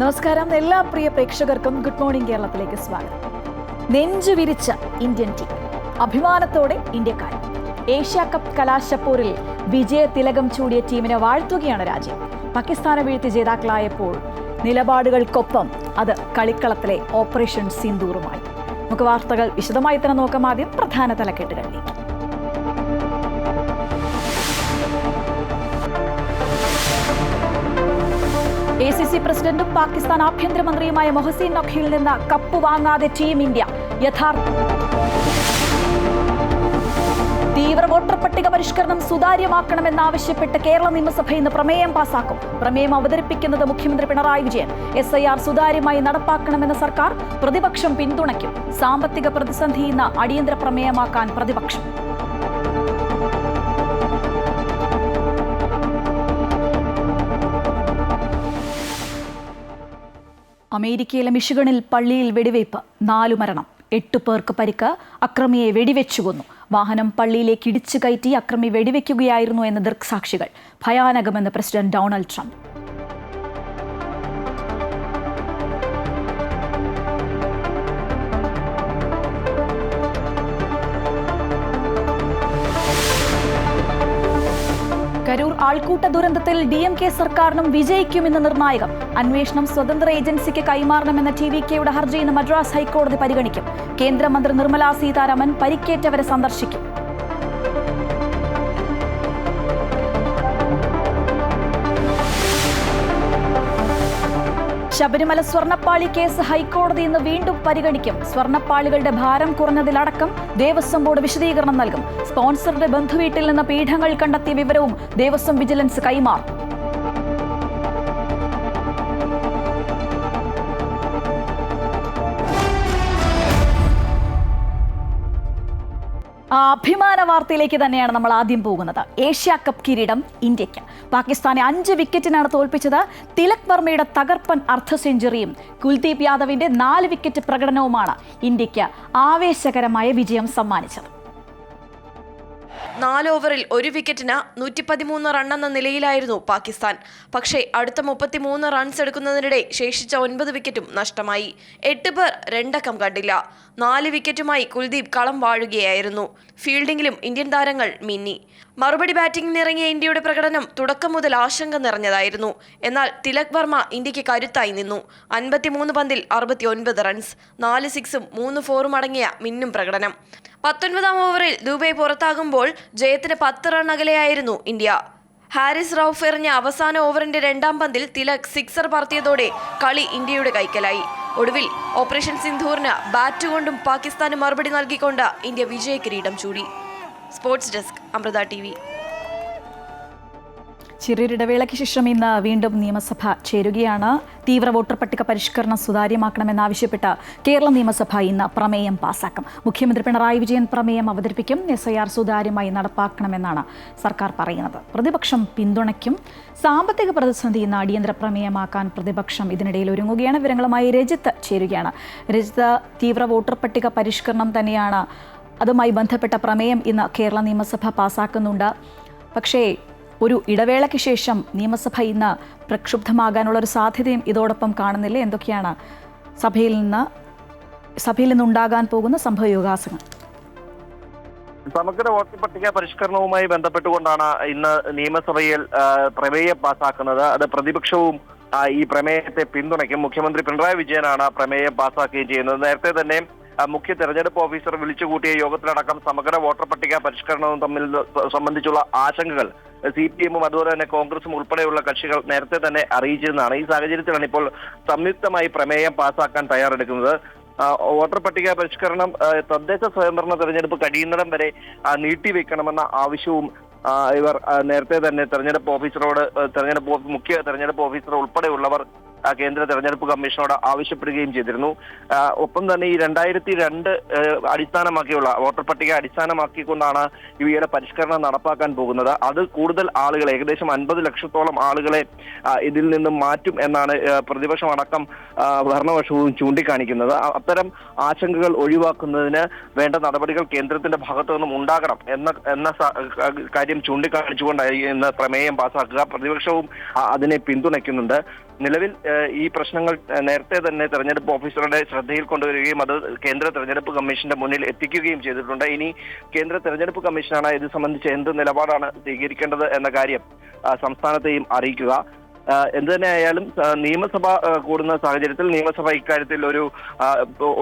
നമസ്കാരം, എല്ലാ പ്രിയ പ്രേക്ഷകർക്കും ഗുഡ് മോർണിംഗ് കേരളത്തിലേക്ക് സ്വാഗതം. നെഞ്ചുവിരിച്ച ഇന്ത്യൻ ടീം, അഭിമാനത്തോടെ ഇന്ത്യക്കാർ. ഏഷ്യ കപ്പ് കലാശപ്പോരിൽ വിജയ തിലകം ചൂടിയ ടീമിനെ വാഴ്ത്തുകയാണ് രാജ്യം. പാകിസ്ഥാനെ വീഴ്ത്തി ജേതാക്കളായപ്പോൾ നിലപാടുകൾക്കൊപ്പം അത് കളിക്കളത്തിലെ ഓപ്പറേഷൻ സിന്ദൂറുമായി. നമുക്ക് വാർത്തകൾ വിശദമായി തന്നെ നോക്കാം. ആദ്യം പ്രധാന തലക്കെട്ടുകളിലേക്ക്. ACC പ്രസിഡന്റും പാകിസ്ഥാൻ ആഭ്യന്തരമന്ത്രിയുമായ മൊഹസിൻ നഖ്വിയിൽ നിന്ന് കപ്പ് വാങ്ങാതെ ടീം ഇന്ത്യ. തീവ്ര വോട്ടർ പട്ടിക പരിഷ്കരണം സുതാര്യമാക്കണമെന്നാവശ്യപ്പെട്ട് കേരള നിയമസഭ ഇന്ന് പ്രമേയം പാസാക്കും. പ്രമേയം അവതരിപ്പിക്കുന്നത് മുഖ്യമന്ത്രി പിണറായി വിജയൻ. SIR സുതാര്യമായി നടപ്പാക്കണമെന്ന സർക്കാർ, പ്രതിപക്ഷം പിന്തുണയ്ക്കും. സാമ്പത്തിക പ്രതിസന്ധി ഇന്ന് അടിയന്തര പ്രമേയമാക്കാൻ പ്രതിപക്ഷം. അമേരിക്കയിലെ മിഷിഗണിൽ പള്ളിയിൽ വെടിവയ്പ്, 4 മരണം, 8 പേർക്ക് പരിക്ക്. അക്രമിയെ വെടിവെച്ചു കൊന്നു. വാഹനം പള്ളിയിലേക്ക് ഇടിച്ചു കയറ്റി അക്രമി വെടിവെക്കുകയായിരുന്നു എന്ന് ദൃക്സാക്ഷികൾ. ഭയാനകമെന്ന് പ്രസിഡന്റ് ഡൊണാൾഡ് ട്രംപ്. കരൂർ ആൾക്കൂട്ട ദുരന്തത്തിൽ DMK സർക്കാരിനും വിജയിക്കുമെന്ന് നിർണായകം. അന്വേഷണം സ്വതന്ത്ര ഏജൻസിക്ക് കൈമാറണമെന്ന TVKയുടെ ഹർജി ഇന്ന് മദ്രാസ് ഹൈക്കോടതി പരിഗണിക്കും. കേന്ദ്രമന്ത്രി നിർമ്മലാ സീതാരാമൻ പരിക്കേറ്റവരെ സന്ദർശിക്കും. ശബരിമല സ്വർണ്ണപ്പാളി കേസ് ഹൈക്കോടതി ഇന്ന് വീണ്ടും പരിഗണിക്കും. സ്വർണ്ണപ്പാളികളുടെ ഭാരം കുറഞ്ഞതിലടക്കം ദേവസ്വം ബോർഡ് വിശദീകരണം നൽകും. സ്പോൺസറുടെ ബന്ധുവീട്ടിൽ നിന്ന് പീഠങ്ങൾ കണ്ടെത്തിയ വിവരവും ദേവസ്വം വിജിലൻസ് കൈമാറും. അഭിമാന വാർത്തയിലേക്ക് തന്നെയാണ് നമ്മൾ ആദ്യം പോകുന്നത്. ഏഷ്യ കപ്പ് കിരീടം ഇന്ത്യക്ക്. പാകിസ്ഥാനെ 5 വിക്കറ്റിനാണ് തോൽപ്പിച്ചത്. തിലക് വർമ്മയുടെ തകർപ്പൻ അർദ്ധ സെഞ്ചുറിയും കുൽദീപ് യാദവിന്റെ 4 വിക്കറ്റ് പ്രകടനവുമാണ് ഇന്ത്യക്ക് ആവേശകരമായ വിജയം സമ്മാനിച്ചത്. 4 ഓവറിൽ 1 വിക്കറ്റിന് 113 റണ്ണെന്ന നിലയിലായിരുന്നു പാകിസ്ഥാൻ. പക്ഷേ അടുത്ത 33 റൺസ് എടുക്കുന്നതിനിടെ ശേഷിച്ച 9 വിക്കറ്റും നഷ്ടമായി. 8 പേർ 2 അക്കം കണ്ടില്ല. 4 വിക്കറ്റുമായി കുൽദീപ് കളം വാഴുകയായിരുന്നു. ഫീൽഡിംഗിലും ഇന്ത്യൻ താരങ്ങൾ മിന്നി. മറുപടി ബാറ്റിംഗിനിറങ്ങിയ ഇന്ത്യയുടെ പ്രകടനം തുടക്കം മുതൽ ആശങ്ക നിറഞ്ഞതായിരുന്നു. എന്നാൽ തിലക് വർമ്മ ഇന്ത്യക്ക് കരുത്തായി നിന്നു. 53 പന്തിൽ 69 റൺസ്, 4 സിക്സും 3 ഫോറും അടങ്ങിയ മിന്നും പ്രകടനം. 19-ാം ഓവറിൽ ദുബൈ പുറത്താകുമ്പോൾ ജയത്തിന് 10 റൺ അകലെയായിരുന്നു ഇന്ത്യ. ഹാരിസ് റൌഫ് എറിഞ്ഞ അവസാന ഓവറിന്റെ 2-ാം പന്തിൽ തിലക് സിക്സർ പറത്തിയതോടെ കളി ഇന്ത്യയുടെ കൈക്കലായി. ഒടുവിൽ ഓപ്പറേഷൻ സിന്ധൂറിന് ബാറ്റുകൊണ്ടും പാകിസ്ഥാന് മറുപടി നൽകിക്കൊണ്ട് ഇന്ത്യ വിജയ കിരീടം ചൂടി. Sports desk, Amrita TV. ചെറിയൊരിടവേളയ്ക്ക് ശേഷം ഇന്ന് വീണ്ടും നിയമസഭ ചേരുകയാണ്. തീവ്ര വോട്ടർ പട്ടിക പരിഷ്കരണം സുതാര്യമാക്കണമെന്നാവശ്യപ്പെട്ട് കേരള നിയമസഭ ഇന്ന് പ്രമേയം പാസാക്കും. മുഖ്യമന്ത്രി പിണറായി വിജയൻ പ്രമേയം അവതരിപ്പിക്കും. SIR സുതാര്യമായി നടപ്പാക്കണമെന്നാണ് സർക്കാർ പറയുന്നത്. പ്രതിപക്ഷം പിന്തുണയ്ക്കും. സാമ്പത്തിക പ്രതിസന്ധി ഇന്ന് അടിയന്തര പ്രമേയമാക്കാൻ പ്രതിപക്ഷം ഇതിനിടയിൽ ഒരുങ്ങുകയാണ്. വിവരങ്ങളുമായി രജിത്ത് ചേരുകയാണ്. രജിത്ത്, തീവ്ര വോട്ടർ പട്ടിക പരിഷ്കരണം തന്നെയാണ്, അതുമായി ബന്ധപ്പെട്ട പ്രമേയം ഇന്ന് കേരള നിയമസഭ പാസാക്കുന്നുണ്ട്. പക്ഷേ ഒരു ഇടവേളയ്ക്ക് ശേഷം നിയമസഭ ഇന്ന് പ്രക്ഷുബ്ധമാകാനുള്ളൊരു സാധ്യതയും ഇതോടൊപ്പം കാണുന്നില്ല. എന്തൊക്കെയാണ് സഭയിൽ നിന്നുണ്ടാകാൻ പോകുന്ന സംഭവവികാസങ്ങൾ? സമഗ്ര വോട്ടർ പട്ടിക പരിഷ്കരണവുമായി ബന്ധപ്പെട്ടുകൊണ്ടാണ് ഇന്ന് നിയമസഭയിൽ പ്രമേയം പാസാക്കുന്നത്. അത് പ്രതിപക്ഷവും ഈ പ്രമേയത്തെ പിന്തുണയ്ക്കും. മുഖ്യമന്ത്രി പിണറായി വിജയനാണ് പ്രമേയം പാസാക്കുകയും ചെയ്യുന്നത്. നേരത്തെ തന്നെ മുഖ്യ തെരഞ്ഞെടുപ്പ് ഓഫീസർ വിളിച്ചുകൂട്ടിയ യോഗത്തിലടക്കം സമഗ്ര വോട്ടർ പട്ടിക പരിഷ്കരണവും സംബന്ധിച്ചുള്ള ആശങ്കകൾ CPM-ഉം അതുപോലെ തന്നെ കോൺഗ്രസും ഉൾപ്പെടെയുള്ള കക്ഷികൾ നേരത്തെ തന്നെ അറിയിച്ചിരുന്നതാണ്. ഈ സാഹചര്യത്തിലാണ് ഇപ്പോൾ സംയുക്തമായി പ്രമേയം പാസാക്കാൻ തയ്യാറെടുക്കുന്നത്. വോട്ടർ പട്ടിക പരിഷ്കരണം തദ്ദേശ സ്വയംഭരണ തെരഞ്ഞെടുപ്പ് കഴിയുന്നിടം വരെ നീട്ടിവെക്കണമെന്ന ആവശ്യവും ഇവർ നേരത്തെ തന്നെ മുഖ്യ തെരഞ്ഞെടുപ്പ് ഓഫീസർ ഉൾപ്പെടെയുള്ളവർ കേന്ദ്ര തെരഞ്ഞെടുപ്പ് കമ്മീഷനോട് ആവശ്യപ്പെടുകയും ചെയ്തിരുന്നു. ഒപ്പം തന്നെ ഈ 2002 അടിസ്ഥാനമാക്കിയുള്ള വോട്ടർ പട്ടിക അടിസ്ഥാനമാക്കിക്കൊണ്ടാണ് ഇവയുടെ പരിഷ്കരണം നടപ്പാക്കാൻ പോകുന്നത്. അത് കൂടുതൽ ആളുകളെ, ഏകദേശം 50 ലക്ഷത്തോളം ആളുകളെ ഇതിൽ നിന്നും മാറ്റും എന്നാണ് പ്രതിപക്ഷം അടക്കം ഭരണപക്ഷവും ചൂണ്ടിക്കാണിക്കുന്നത്. അത്തരം ആശങ്കകൾ ഒഴിവാക്കുന്നതിന് വേണ്ട നടപടികൾ കേന്ദ്രത്തിന്റെ ഭാഗത്തു നിന്നും ഉണ്ടാകണം എന്ന കാര്യം ചൂണ്ടിക്കാണിച്ചുകൊണ്ടായി ഇന്ന് പ്രമേയം പാസാക്കുക. പ്രതിപക്ഷവും അതിനെ പിന്തുണയ്ക്കുന്നുണ്ട്. നിലവിൽ ഈ പ്രശ്നങ്ങൾ നേരത്തെ തന്നെ തെരഞ്ഞെടുപ്പ് ഓഫീസറുടെ ശ്രദ്ധയിൽ കൊണ്ടുവരികയും അത് കേന്ദ്ര തെരഞ്ഞെടുപ്പ് കമ്മീഷന്റെ മുന്നിൽ എത്തിക്കുകയും ചെയ്തിട്ടുണ്ട്. ഇനി കേന്ദ്ര തെരഞ്ഞെടുപ്പ് കമ്മീഷനാണ് ഇത് സംബന്ധിച്ച് എന്ത് നിലപാടാണ് സ്വീകരിക്കേണ്ടത് എന്ന കാര്യം സംസ്ഥാനത്തെയും അറിയിക്കുക. എന്ത് തന്നെ ആയാലും നിയമസഭ കൂടുന്ന സാഹചര്യത്തിൽ നിയമസഭ ഇക്കാര്യത്തിൽ ഒരു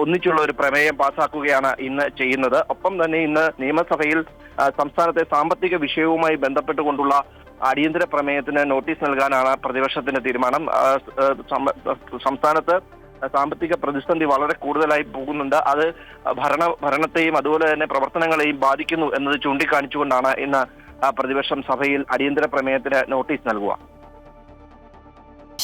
ഒന്നിച്ചുള്ള ഒരു പ്രമേയം പാസാക്കുകയാണ് ഇന്ന് ചെയ്യുന്നത്. ഒപ്പം തന്നെ ഇന്ന് നിയമസഭയിൽ സംസ്ഥാനത്തെ സാമ്പത്തിക വിഷയവുമായി ബന്ധപ്പെട്ടുകൊണ്ടുള്ള അടിയന്തര പ്രമേയത്തിന് നോട്ടീസ് നൽകാനാണ് പ്രതിപക്ഷത്തിന്റെ തീരുമാനം. സംസ്ഥാനത്ത് സാമ്പത്തിക പ്രതിസന്ധി വളരെ കൂടുതലായി പോകുന്നുണ്ട്. അത് ഭരണത്തെയും അതുപോലെ തന്നെ പ്രവർത്തനങ്ങളെയും ബാധിക്കുന്നു എന്നത് ചൂണ്ടിക്കാണിച്ചുകൊണ്ടാണ് ഇന്ന് പ്രതിപക്ഷം സഭയിൽ അടിയന്തര പ്രമേയത്തിന് നോട്ടീസ് നൽകുക.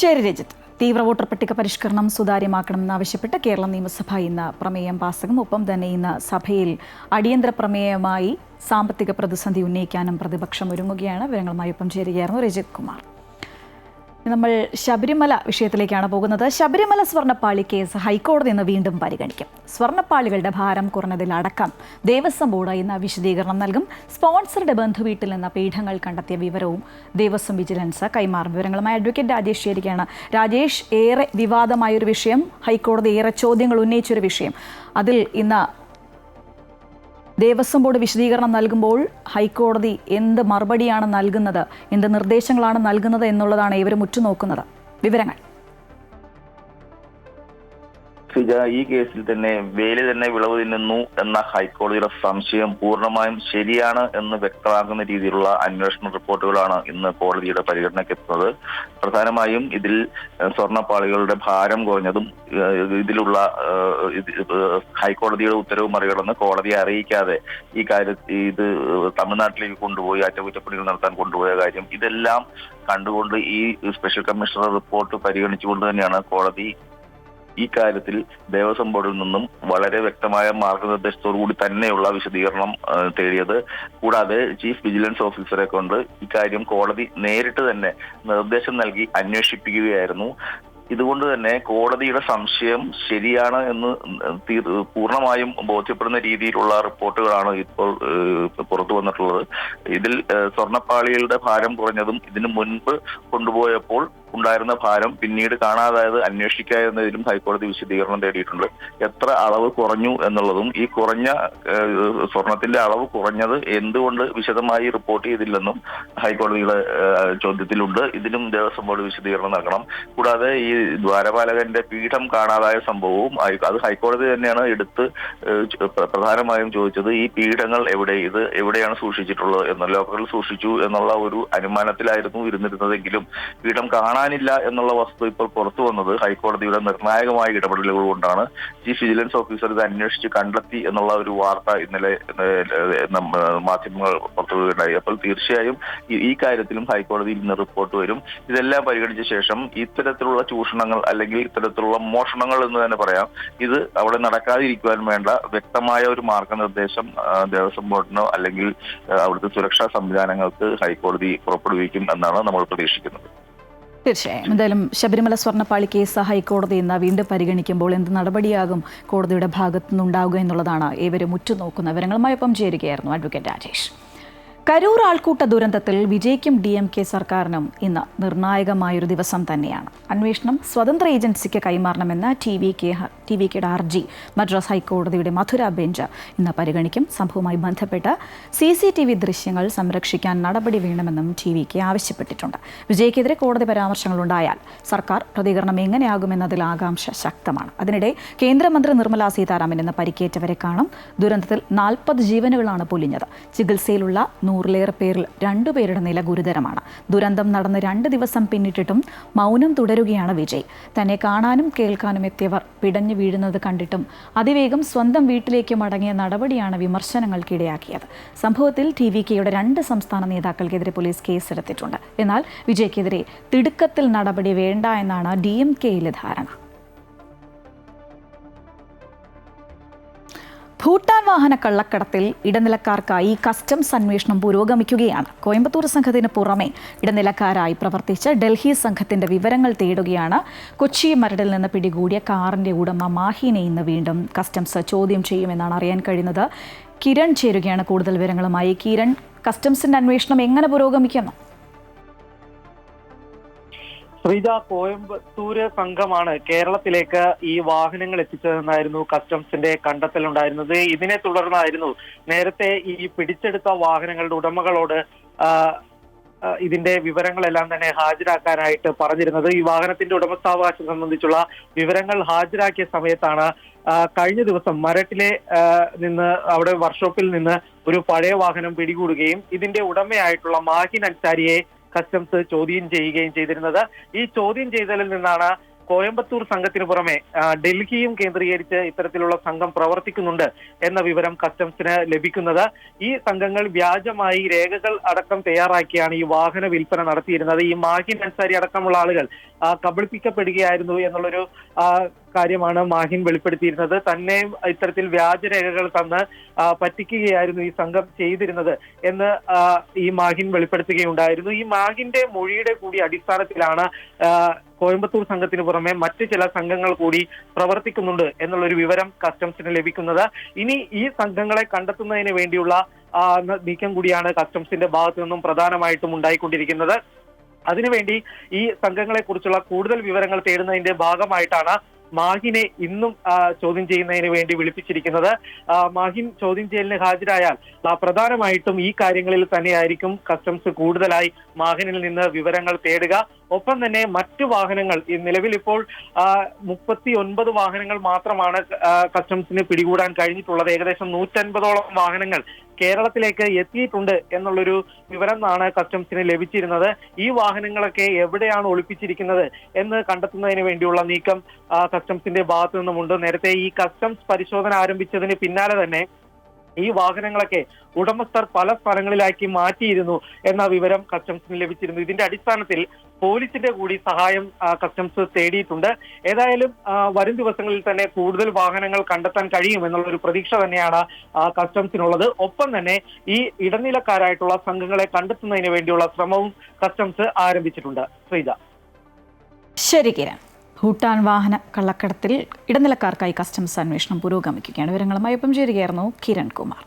ശരി രജിത്ത്. തീവ്ര വോട്ടർ പട്ടിക പരിഷ്കരണം സുതാര്യമാക്കണമെന്നാവശ്യപ്പെട്ട് കേരള നിയമസഭ ഇന്ന് പ്രമേയം പാസാക്കും. ഒപ്പം തന്നെ ഇന്ന് സഭയിൽ അടിയന്തര പ്രമേയമായി സാമ്പത്തിക പ്രതിസന്ധി ഉന്നയിക്കാനും പ്രതിപക്ഷം ഒരുങ്ങുകയാണ്. വിവരങ്ങളുമായി ഒപ്പം ചേരുകയായിരുന്നു രജിത് കുമാർ. നമ്മൾ ശബരിമല വിഷയത്തിലേക്കാണ് പോകുന്നത്. ശബരിമല സ്വർണ്ണപ്പാളി കേസ് ഹൈക്കോടതി ഇന്ന് വീണ്ടും പരിഗണിക്കും. സ്വർണ്ണപ്പാളികളുടെ ഭാരം കുറഞ്ഞതിലടക്കം ദേവസ്വം ബോർഡ് ഇന്ന് വിശദീകരണം നൽകും. സ്പോൺസറുടെ ബന്ധുവീട്ടിൽ നിന്ന് പീഠങ്ങൾ കണ്ടെത്തിയ വിവരവും ദേവസ്വം വിജിലൻസ് കൈമാറും. വിവരങ്ങളുമായി അഡ്വക്കേറ്റ് രാജേഷ് ചേരുകയാണ്. രാജേഷ്, ഏറെ വിവാദമായൊരു വിഷയം, ഹൈക്കോടതി ഏറെ ചോദ്യങ്ങൾ ഉന്നയിച്ചൊരു വിഷയം, അതിൽ ഇന്ന് ദേവസ്വം ബോർഡ് വിശദീകരണം നൽകുമ്പോൾ ഹൈക്കോടതി എന്ത് മറുപടിയാണ് നൽകുന്നത്, എന്ത് നിർദ്ദേശങ്ങളാണ് നൽകുന്നത് എന്നുള്ളതാണ് ഇവരും ഉറ്റുനോക്കുന്നത്. വിവരങ്ങൾ. ഈ കേസിൽ തന്നെ വേലി തന്നെ വിളവ് തിന്നുന്നു എന്ന ഹൈക്കോടതിയുടെ സംശയം പൂർണ്ണമായും ശരിയാണ് എന്ന് വ്യക്തമാക്കുന്ന രീതിയിലുള്ള അന്വേഷണ റിപ്പോർട്ടുകളാണ് ഇന്ന് കോടതിയുടെ പരിഗണനയ്ക്കെത്തുന്നത്. പ്രധാനമായും ഇതിൽ സ്വർണ്ണപ്പാളികളുടെ ഭാരം കുറഞ്ഞതും ഇതിലുള്ള ഹൈക്കോടതിയുടെ ഉത്തരവ് മറികടന്ന് കോടതിയെ അറിയിക്കാതെ ഈ ഇത് തമിഴ്നാട്ടിലേക്ക് കൊണ്ടുപോയി അറ്റകുറ്റപ്പണികൾ നടത്താൻ കൊണ്ടുപോയ കാര്യം, ഇതെല്ലാം കണ്ടുകൊണ്ട് ഈ സ്പെഷ്യൽ കമ്മീഷണർ റിപ്പോർട്ട് പരിഗണിച്ചുകൊണ്ട് തന്നെയാണ് കോടതി ഈ കാര്യത്തിൽ ദേവസ്വം ബോർഡിൽ നിന്നും വളരെ വ്യക്തമായ മാർഗനിർദ്ദേശത്തോടു കൂടി തന്നെയുള്ള വിശദീകരണം തേടിയത്. കൂടാതെ ചീഫ് വിജിലൻസ് ഓഫീസറെ കൊണ്ട് ഇക്കാര്യം കോടതി നേരിട്ട് തന്നെ നിർദ്ദേശം നൽകി അന്വേഷിപ്പിക്കുകയായിരുന്നു. ഇതുകൊണ്ട് തന്നെ കോടതിയുടെ സംശയം ശരിയാണ് എന്ന് പൂർണ്ണമായും ബോധ്യപ്പെടുന്ന രീതിയിലുള്ള റിപ്പോർട്ടുകളാണ് ഇപ്പോൾ പുറത്തു വന്നിട്ടുള്ളത്. ഇതിൽ സ്വർണ്ണപ്പാളികളുടെ ഭാരം കുറഞ്ഞതും ഇതിനു മുൻപ് കൊണ്ടുപോയപ്പോൾ ഉണ്ടായിരുന്ന ഭാരം പിന്നീട് കാണാതായത് അന്വേഷിക്കുക എന്നതിലും ഹൈക്കോടതി വിശദീകരണം തേടിയിട്ടുണ്ട്. എത്ര അളവ് കുറഞ്ഞു എന്നുള്ളതും ഈ കുറഞ്ഞ സ്വർണത്തിന്റെ അളവ് കുറഞ്ഞത് എന്തുകൊണ്ട് വിശദമായി റിപ്പോർട്ട് ചെയ്തില്ലെന്നും ഹൈക്കോടതിയുടെ ചോദ്യത്തിലുണ്ട്. ഇതിലും ദേവസ്വം ബോർഡ് വിശദീകരണം നൽകണം. കൂടാതെ ഈ ദ്വാരപാലകന്റെ പീഠം കാണാതായ സംഭവവും അത് ഹൈക്കോടതി തന്നെയാണ് എടുത്ത് പ്രധാനമായും ചോദിച്ചത്. ഈ പീഠങ്ങൾ ഇത് എവിടെയാണ് സൂക്ഷിച്ചിട്ടുള്ളത് എന്ന്, ലോക്കറിൽ സൂക്ഷിച്ചു എന്നുള്ള ഒരു അനുമാനത്തിലായിരുന്നു ഇരുന്നിരുന്നതെങ്കിലും പീഠം കാണാനില്ല എന്നുള്ള വസ്തു ഇപ്പോൾ പുറത്തു വന്നത് ഹൈക്കോടതിയുടെ നിർണായകമായ ഇടപെടലുകൾ കൊണ്ടാണ്. ചീഫ് വിജിലൻസ് ഓഫീസർ ഇത് അന്വേഷിച്ച് കണ്ടെത്തി എന്നുള്ള ഒരു വാർത്ത ഇന്നലെ മാധ്യമങ്ങൾ പുറത്തുവിടുകയുണ്ടായി. അപ്പോൾ തീർച്ചയായും ഈ കാര്യത്തിലും ഹൈക്കോടതിയിൽ നിന്ന് റിപ്പോർട്ട് വരും. ഇതെല്ലാം പരിഗണിച്ച ശേഷം ഇത്തരത്തിലുള്ള ചൂഷണങ്ങൾ അല്ലെങ്കിൽ ഇത്തരത്തിലുള്ള മോഷണങ്ങൾ എന്ന് തന്നെ പറയാം, ഇത് അവിടെ നടക്കാതിരിക്കുവാൻ വേണ്ട വ്യക്തമായ ഒരു മാർഗനിർദ്ദേശം ദേവസ്വം ബോർഡിനോ അല്ലെങ്കിൽ അവിടുത്തെ സുരക്ഷാ സംവിധാനങ്ങൾക്ക് ഹൈക്കോടതി പുറപ്പെടുവിക്കും എന്നാണ് നമ്മൾ പ്രതീക്ഷിക്കുന്നത്. തീർച്ചയായും. എന്തായാലും ശബരിമല സ്വർണ്ണപ്പാളി കേസ് ഹൈക്കോടതി ഇന്ന് വീണ്ടും പരിഗണിക്കുമ്പോൾ എന്ത് നടപടിയാകും കോടതിയുടെ ഭാഗത്തു നിന്നുണ്ടാവുക എന്നുള്ളതാണ് ഏവരും ഉറ്റുനോക്കുന്ന. വിവരങ്ങളുമായി ഒപ്പം ചേരുകയായിരുന്നു അഡ്വക്കേറ്റ് രാജേഷ്. കരൂർ ആൾക്കൂട്ട ദുരന്തത്തിൽ വിജയ്ക്കും DMK സർക്കാരിനും ഇന്ന് നിർണായകമായൊരു ദിവസം തന്നെയാണ്. അന്വേഷണം സ്വതന്ത്ര ഏജൻസിക്ക് കൈമാറണമെന്ന TVKയുടെ ഹർജി മദ്രാസ് ഹൈക്കോടതിയുടെ മധുര ബെഞ്ച് ഇന്ന് പരിഗണിക്കും. സംഭവവുമായി ബന്ധപ്പെട്ട് CCTV ദൃശ്യങ്ങൾ സംരക്ഷിക്കാൻ നടപടി വേണമെന്നും TVK ആവശ്യപ്പെട്ടിട്ടുണ്ട്. വിജയ്ക്കെതിരെ കോടതി പരാമർശങ്ങളുണ്ടായാൽ സർക്കാർ പ്രതികരണം എങ്ങനെയാകുമെന്നതിൽ ആകാംക്ഷ ശക്തമാണ്. അതിനിടെ കേന്ദ്രമന്ത്രി നിർമ്മല സീതാരാമൻ ഇന്ന് പരിക്കേറ്റവരെ കാണും. ദുരന്തത്തിൽ 40 ജീവനുകളാണ് പൊലിഞ്ഞത്. ചികിത്സയിലുള്ള 100-ലേറെ പേരിൽ 2 പേരുടെ നില ഗുരുതരമാണ്. ദുരന്തം നടന്ന് 2 ദിവസം പിന്നിട്ടിട്ടും മൗനം തുടരുകയാണ് വിജയ്. തന്നെ കാണാനും കേൾക്കാനും എത്തിയവർ പിടഞ്ഞു വീഴുന്നത് കണ്ടിട്ടും അതിവേഗം സ്വന്തം വീട്ടിലേക്ക് മടങ്ങിയ നടപടിയാണ് വിമർശനങ്ങൾക്കിടയാക്കിയത്. സംഭവത്തിൽ TVKയുടെ 2 സംസ്ഥാന നേതാക്കൾക്കെതിരെ പോലീസ് കേസെടുത്തിട്ടുണ്ട്. എന്നാൽ വിജയ്ക്കെതിരെ തിടുക്കത്തിൽ നടപടി വേണ്ട എന്നാണ് DMKയിലെ ധാരണ. ഭൂട്ടാൻ വാഹന കള്ളക്കടത്തിൽ ഇടനിലക്കാർക്കായി കസ്റ്റംസ് അന്വേഷണം പുരോഗമിക്കുകയാണ്. കോയമ്പത്തൂർ സംഘത്തിന് പുറമെ ഇടനിലക്കാരായി പ്രവർത്തിച്ച ഡൽഹി സംഘത്തിന്റെ വിവരങ്ങൾ തേടുകയാണ്. കൊച്ചി മരടിൽ നിന്ന് പിടികൂടിയ കാറിന്റെ ഉടമ മാഹിനെ ഇന്ന് വീണ്ടും കസ്റ്റംസ് ചോദ്യം ചെയ്യുമെന്നാണ് അറിയാൻ കഴിയുന്നത്. കിരൺ ചേരുകയാണ് കൂടുതൽ വിവരങ്ങളുമായി. കിരൺ, കസ്റ്റംസിന്റെ അന്വേഷണം എങ്ങനെ പുരോഗമിക്കുന്നു? ശ്രീജ, കോയമ്പത്തൂര് സംഘമാണ് കേരളത്തിലേക്ക് ഈ വാഹനങ്ങൾ എത്തിച്ചതെന്നായിരുന്നു കസ്റ്റംസിന്റെ കണ്ടെത്തലുണ്ടായിരുന്നത്. ഇതിനെ തുടർന്നായിരുന്നു നേരത്തെ ഈ പിടിച്ചെടുത്ത വാഹനങ്ങളുടെ ഉടമകളോട് ഇതിന്റെ വിവരങ്ങളെല്ലാം തന്നെ ഹാജരാക്കാനായിട്ട് പറഞ്ഞിരുന്നത്. ഈ വാഹനത്തിന്റെ ഉടമസ്ഥാവകാശം സംബന്ധിച്ചുള്ള വിവരങ്ങൾ ഹാജരാക്കിയ സമയത്താണ് കഴിഞ്ഞ ദിവസം മരട്ടിലെ നിന്ന് അവിടെ വർക്ക്ഷോപ്പിൽ നിന്ന് ഒരു പഴയ വാഹനം പിടികൂടുകയും ഇതിന്റെ ഉടമയായിട്ടുള്ള മാഹിൻ അൻസാരിയെ കസ്റ്റംസ് ചോദ്യം ചെയ്യുകയും ചെയ്തിരുന്നത്. ഈ ചോദ്യം ചെയ്തലിൽ നിന്നാണ് കോയമ്പത്തൂർ സംഘത്തിന് പുറമെ ഡൽഹിയും കേന്ദ്രീകരിച്ച് ഇത്തരത്തിലുള്ള സംഘം പ്രവർത്തിക്കുന്നുണ്ട് എന്ന വിവരം കസ്റ്റംസിന് ലഭിക്കുന്നത്. ഈ സംഘങ്ങൾ വ്യാജമായി രേഖകൾ അടക്കം തയ്യാറാക്കിയാണ് ഈ വാഹന വിൽപ്പന നടത്തിയിരുന്നത്. ഈ മാഹിൻ അൻസാരി അടക്കമുള്ള ആളുകൾ കബളിപ്പിക്കപ്പെടുകയായിരുന്നു എന്നുള്ളൊരു കാര്യമാണ് മാഹിൻ വെളിപ്പെടുത്തിയിരുന്നത്. തന്നെ ഇത്തരത്തിൽ വ്യാജരേഖകൾ തന്ന് പറ്റിക്കുകയായിരുന്നു ഈ സംഘം ചെയ്തിരുന്നത് എന്ന് ഈ മാഹിൻ വെളിപ്പെടുത്തുകയുണ്ടായിരുന്നു. ഈ മാഹിന്റെ മൊഴിയുടെ കൂടി അടിസ്ഥാനത്തിലാണ് കോയമ്പത്തൂർ സംഘത്തിന് പുറമെ മറ്റ് ചില സംഘങ്ങൾ കൂടി പ്രവർത്തിക്കുന്നുണ്ട് എന്നുള്ളൊരു വിവരം കസ്റ്റംസിന് ലഭിക്കുന്നത്. ഇനി ഈ സംഘങ്ങളെ കണ്ടെത്തുന്നതിന് വേണ്ടിയുള്ള നീക്കം കൂടിയാണ് കസ്റ്റംസിന്റെ ഭാഗത്തു നിന്നും പ്രധാനമായിട്ടും ഉണ്ടായിക്കൊണ്ടിരിക്കുന്നത്. അതിനുവേണ്ടി ഈ സംഘങ്ങളെ കുറിച്ചുള്ള കൂടുതൽ വിവരങ്ങൾ തേടുന്നതിന്റെ ഭാഗമായിട്ടാണ് മാഹിനെ ഇന്നും ചോദ്യം ചെയ്യുന്നതിന് വേണ്ടി വിളിപ്പിച്ചിരിക്കുന്നത്. മാഹിൻ ചോദ്യം ചെയ്യലിന് ഹാജരായാൽ പ്രധാനമായിട്ടും ഈ കാര്യങ്ങളിൽ തന്നെയായിരിക്കും കസ്റ്റംസ് കൂടുതലായി മാഹിനിൽ നിന്ന് വിവരങ്ങൾ തേടുക. ഒപ്പം തന്നെ മറ്റു വാഹനങ്ങൾ നിലവിൽ ഇപ്പോൾ 39 വാഹനങ്ങൾ മാത്രമാണ് കസ്റ്റംസിന് പിടികൂടാൻ കഴിഞ്ഞിട്ടുള്ളത്. ഏകദേശം 150ഓളം വാഹനങ്ങൾ കേരളത്തിലേക്ക് എത്തിയിട്ടുണ്ട് എന്നുള്ളൊരു വിവരമാണ് കസ്റ്റംസിന് ലഭിച്ചിരുന്നത്. ഈ വാഹനങ്ങളൊക്കെ എവിടെയാണ് ഒളിപ്പിച്ചിരിക്കുന്നത് എന്ന് കണ്ടെത്തുന്നതിന് വേണ്ടിയുള്ള നീക്കം കസ്റ്റംസിന്റെ ഭാഗത്തു നിന്നുമുണ്ട്. നേരത്തെ ഈ കസ്റ്റംസ് പരിശോധന ആരംഭിച്ചതിന് പിന്നാലെ തന്നെ ഈ വാഹനങ്ങളൊക്കെ ഉടമസ്ഥർ പല സ്ഥലങ്ങളിലാക്കി മാറ്റിയിരുന്നു എന്ന വിവരം കസ്റ്റംസിന് ലഭിച്ചിരുന്നു. ഇതിന്റെ അടിസ്ഥാനത്തിൽ പോലീസിന്റെ കൂടി സഹായം കസ്റ്റംസ് തേടിയിട്ടുണ്ട്. ഏതായാലും വരും ദിവസങ്ങളിൽ തന്നെ കൂടുതൽ വാഹനങ്ങൾ കണ്ടെത്താൻ കഴിയും എന്നുള്ളൊരു പ്രതീക്ഷ തന്നെയാണ് കസ്റ്റംസിനുള്ളത്. ഒപ്പം തന്നെ ഈ ഇടനിലക്കാരായിട്ടുള്ള സംഘങ്ങളെ കണ്ടെത്തുന്നതിന് വേണ്ടിയുള്ള ശ്രമവും കസ്റ്റംസ് ആരംഭിച്ചിട്ടുണ്ട്. ശ്രീജ. ശരി കിരൺ. ഭൂട്ടാൻ വാഹന കള്ളക്കടത്തിൽ ഇടനിലക്കാർക്കായി കസ്റ്റംസ് അന്വേഷണം പുരോഗമിക്കുകയാണ്. വിവരങ്ങളുമായി ഒപ്പം ചേരുകയായിരുന്നു കിരൺ കുമാർ.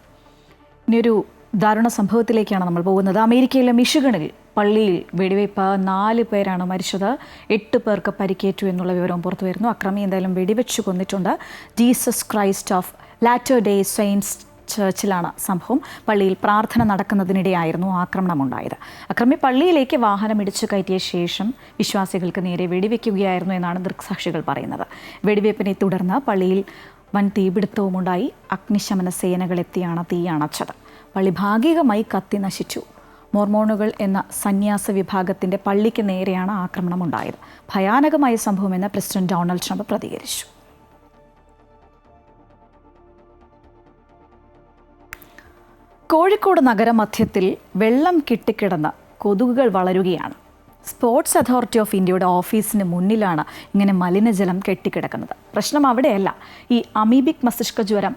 ഇനിയൊരു ദാരുണ സംഭവത്തിലേക്കാണ് നമ്മൾ പോകുന്നത്. അമേരിക്കയിലെ മിഷിഗണിൽ പള്ളിയിൽ വെടിവയ്പ് 4 പേരാണ് മരിച്ചത്, 8 പേർക്ക് പരിക്കേറ്റു എന്നുള്ള വിവരവും പുറത്തു വരുന്നു. അക്രമി എന്തായാലും വെടിവെച്ചു കൊന്നിട്ടുണ്ട്. Jesus Christ of Latter Day Saints ചർച്ചിലാണ് സംഭവം. പള്ളിയിൽ പ്രാർത്ഥന നടക്കുന്നതിനിടെയായിരുന്നു ആക്രമണമുണ്ടായത്. അക്രമി പള്ളിയിലേക്ക് വാഹനം ഇടിച്ചു കയറ്റിയ ശേഷം വിശ്വാസികൾക്ക് നേരെ വെടിവെക്കുകയായിരുന്നു എന്നാണ് ദൃക്സാക്ഷികൾ പറയുന്നത്. വെടിവയ്പ്പിനെ തുടർന്ന് പള്ളിയിൽ വൻ തീപിടുത്തവുമുണ്ടായി. അഗ്നിശമന സേനകളെത്തിയാണ് തീ അണച്ചത്. പള്ളി ഭാഗികമായി കത്തി നശിച്ചു. മോർമോണുകൾ എന്ന സന്യാസ വിഭാഗത്തിൻ്റെ പള്ളിക്ക് നേരെയാണ് ആക്രമണമുണ്ടായത്. ഭയാനകമായ സംഭവമെന്ന് പ്രസിഡന്റ് ഡൊണാൾഡ് ട്രംപ് പ്രതികരിച്ചു. കോഴിക്കോട് നഗരമധ്യത്തിൽ വെള്ളം കെട്ടിക്കിടന്ന് കൊതുകുകൾ വളരുകയാണ്. സ്പോർട്സ് അതോറിറ്റി ഓഫ് ഇന്ത്യയുടെ ഓഫീസിന് മുന്നിലാണ് ഇങ്ങനെ മലിനജലം കെട്ടിക്കിടക്കുന്നത്. പ്രശ്നം അവിടെയല്ല. ഈ അമീബിക് മസ്തിഷ്ക ജ്വരം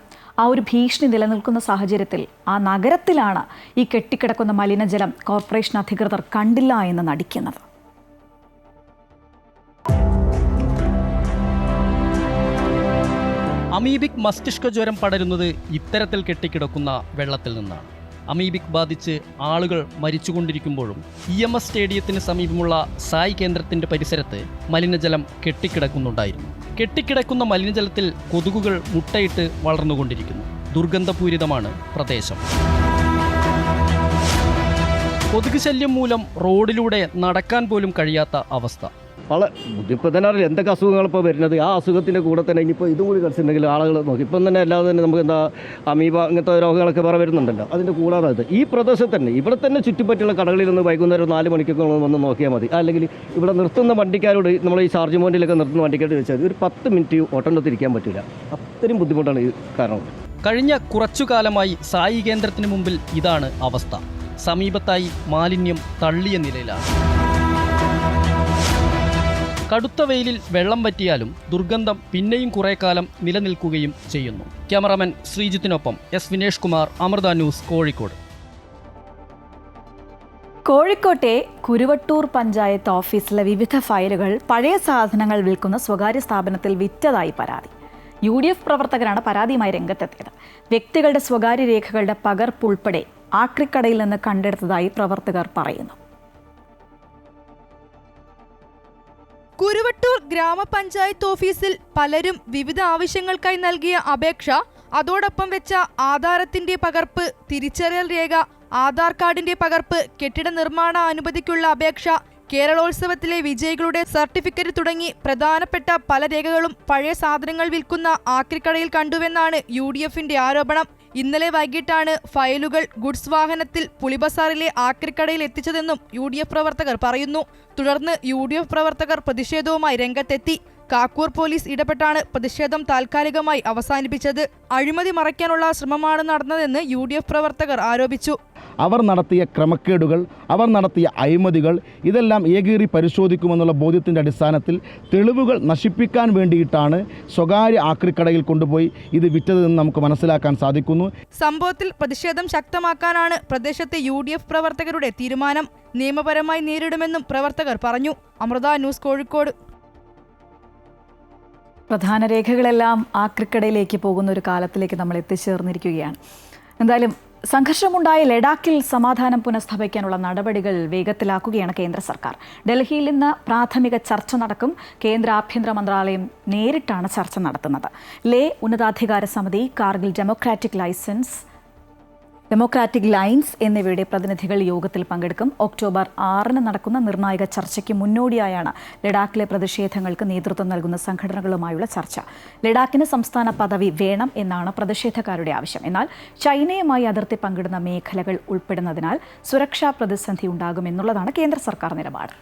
ഒരു ഭീഷണി നിലനിൽക്കുന്ന സാഹചര്യത്തിൽ ആ നഗരത്തിലാണ് ഈ കെട്ടിക്കിടക്കുന്ന മലിനജലം കോർപ്പറേഷൻ അധികൃതർ കണ്ടില്ല എന്ന് നടിക്കുന്നത്. അമീബിക് മസ്തിഷ്ക ജ്വരം പടരുന്നത് ഇത്തരത്തിൽ കെട്ടിക്കിടക്കുന്ന വെള്ളത്തിൽ നിന്നാണ്. അമീബിക് ബാധിച്ച് ആളുകൾ മരിച്ചുകൊണ്ടിരിക്കുമ്പോഴും EMS സ്റ്റേഡിയത്തിന് സമീപമുള്ള സായ് കേന്ദ്രത്തിന്റെ പരിസരത്ത് മലിനജലം കെട്ടിക്കിടക്കുന്നുണ്ടായിരുന്നു. കെട്ടിക്കിടക്കുന്ന മലിനജലത്തിൽ കൊതുകുകൾ മുട്ടയിട്ട് വളർന്നുകൊണ്ടിരിക്കുന്നു. ദുർഗന്ധപൂരിതമാണ് പ്രദേശം. കൊതുക് ശല്യം മൂലം റോഡിലൂടെ നടക്കാൻ പോലും കഴിയാത്ത അവസ്ഥ. ഇപ്പോൾ തന്നെ അറിയില്ല എന്തൊക്കെ അസുഖങ്ങളിപ്പോൾ വരുന്നത്. ആ അസുഖത്തിൻ്റെ കൂടെ തന്നെ ഇനിയിപ്പോൾ ഇതും കൂടി കളിച്ചിട്ടുണ്ടെങ്കിൽ ആളുകൾ നോക്കി ഇപ്പം തന്നെ അല്ലാതെ തന്നെ നമുക്ക് എന്താ അമീബ അങ്ങനത്തെ രോഗങ്ങളൊക്കെ വേറെ വരുന്നുണ്ടല്ലോ. അതിൻ്റെ കൂടാതെ ഈ പ്രദേശത്ത് തന്നെ ഇവിടെ തന്നെ ചുറ്റുപറ്റുള്ള കടകളിൽ നിന്ന് വൈകുന്നേരം 4 മണിക്കൊക്കെ വന്ന് നോക്കിയാൽ മതി. അല്ലെങ്കിൽ ഇവിടെ നിർത്തുന്ന വണ്ടിക്കാരോട് നമ്മൾ ഈ ചാർജ് പോയിന്റിലൊക്കെ നിർത്തുന്ന വണ്ടിക്കാരോട് വെച്ചാൽ ഒരു 10 മിനിറ്റ് ഓട്ടോണ്ടത്തിരിക്കാൻ പറ്റില്ല. അത്രയും ബുദ്ധിമുട്ടാണ് ഈ കാരണം. കഴിഞ്ഞ കുറച്ചു കാലമായി സായി കേന്ദ്രത്തിന് മുമ്പിൽ ഇതാണ് അവസ്ഥ. സമീപത്തായി മാലിന്യം തള്ളിയ നിലയിലാണ്. കടുത്ത വെയിലിൽ വെള്ളം വറ്റിയാലും ദുർഗന്ധം പിന്നെയും കുറേ കാലം നിലനിൽക്കുകയും ചെയ്യുന്നു. ക്യാമറാമാൻ ശ്രീജിത്തിനൊപ്പം S വിനേഷ് കുമാർ, അമൃത ന്യൂസ്, കോഴിക്കോട്. കോഴിക്കോട്ടെ കുരുവട്ടൂർ പഞ്ചായത്ത് ഓഫീസിലെ വിവിധ ഫയലുകൾ പഴയ സാധനങ്ങൾ വിൽക്കുന്ന സ്വകാര്യ സ്ഥാപനത്തിൽ വിറ്റതായി പരാതി. UDF പ്രവർത്തകരാണ് പരാതിയുമായി രംഗത്തെത്തിയത്. വ്യക്തികളുടെ സ്വകാര്യ രേഖകളുടെ പകർപ്പുൾപ്പെടെ ആക്രിക്കടയിൽ നിന്ന് കണ്ടെടുത്തതായി പ്രവർത്തകർ പറയുന്നു. കുരുവട്ടൂർ ഗ്രാമപഞ്ചായത്ത് ഓഫീസിൽ പലരും വിവിധ ആവശ്യങ്ങൾക്കായി നൽകിയ അപേക്ഷ, അതോടൊപ്പം വെച്ച ആധാരത്തിന്റെ പകർപ്പ്, തിരിച്ചറിയൽ രേഖ, ആധാർ കാർഡിന്റെ പകർപ്പ്, കെട്ടിട നിർമ്മാണ അനുമതിക്കുള്ള അപേക്ഷ, കേരളോത്സവത്തിലെ വിജയികളുടെ സർട്ടിഫിക്കറ്റ് തുടങ്ങി പ്രധാനപ്പെട്ട പല രേഖകളും പഴയ സാധനങ്ങൾ വിൽക്കുന്ന ആക്രിക്കടയിൽ കണ്ടുവെന്നാണ് UDFന്റെ ആരോപണം. ഇന്നലെ വൈകിട്ടാണ് ഫയലുകൾ ഗുഡ്സ് വാഹനത്തിൽ പുളിബസാറിലെ ആക്രിക്കടയിൽ എത്തിച്ചതെന്നും UDF പ്രവർത്തകർ പറയുന്നു. തുടർന്ന് UDF പ്രവർത്തകർ പ്രതിഷേധവുമായി രംഗത്തെത്തി. കാക്കൂർ പോലീസ് ഇടപെട്ടാണ് പ്രതിഷേധം താൽക്കാലികമായി അവസാനിപ്പിച്ചത്. അഴിമതി മറയ്ക്കാനുള്ള ശ്രമമാണ് നടന്നതെന്ന് UDF പ്രവർത്തകർ ആരോപിച്ചു. അവർ നടത്തിയ ക്രമക്കേടുകൾ, അവർ നടത്തിയ അഴിമതികൾ ഇതെല്ലാം ഏകീറി പരിശോധിക്കുമെന്നുള്ള ബോധ്യത്തിൻ്റെ അടിസ്ഥാനത്തിൽ തെളിവുകൾ നശിപ്പിക്കാൻ വേണ്ടിയിട്ടാണ് സ്വകാര്യ ആക്രിക്കടയിൽ കൊണ്ടുപോയി ഇത് വിറ്റതെന്ന് നമുക്ക് മനസ്സിലാക്കാൻ സാധിക്കുന്നു. സംഭവത്തിൽ പ്രതിഷേധം ശക്തമാക്കാനാണ് പ്രദേശത്തെ UDF പ്രവർത്തകരുടെ തീരുമാനം. നിയമപരമായി നേരിടുമെന്നും പ്രവർത്തകർ പറഞ്ഞു. അമൃത ന്യൂസ്, കോഴിക്കോട്. പ്രധാന രേഖകളെല്ലാം ആക്രിക്കടയിലേക്ക് പോകുന്ന ഒരു കാലത്തിലേക്ക് നമ്മൾ എത്തിച്ചേർന്നിരിക്കുകയാണ്. എന്തായാലും സംഘർഷമുണ്ടായ ലഡാക്കിൽ സമാധാനം പുനഃസ്ഥാപിക്കാനുള്ള നടപടികൾ വേഗത്തിലാക്കുകയാണ് കേന്ദ്ര സർക്കാർ. ഡൽഹിയിൽ ഇന്ന് പ്രാഥമിക ചർച്ച നടക്കും. കേന്ദ്ര ആഭ്യന്തര മന്ത്രാലയം നേരിട്ടാണ് ചർച്ച നടത്തുന്നത്. ലേ ഉന്നതാധികാര സമിതി, കാർഗിൽ ഡെമോക്രാറ്റിക് ലൈൻസ് എന്നിവയുടെ പ്രതിനിധികൾ യോഗത്തിൽ പങ്കെടുക്കും. ഒക്ടോബർ 6 നടക്കുന്ന നിർണായക ചർച്ചയ്ക്ക് മുന്നോടിയായാണ് ലഡാക്കിലെ പ്രതിഷേധങ്ങൾക്ക് നേതൃത്വം നൽകുന്ന സംഘടനകളുമായുള്ള ചർച്ച. ലഡാക്കിന് സംസ്ഥാന പദവി വേണം എന്നാണ് പ്രതിഷേധക്കാരുടെ ആവശ്യം. എന്നാൽ ചൈനയുമായി അതിർത്തി പങ്കിടുന്ന മേഖലകൾ ഉൾപ്പെടുന്നതിനാൽ സുരക്ഷാ പ്രതിസന്ധി ഉണ്ടാകുമെന്നുള്ളതാണ് കേന്ദ്ര സർക്കാർ നിലപാട്.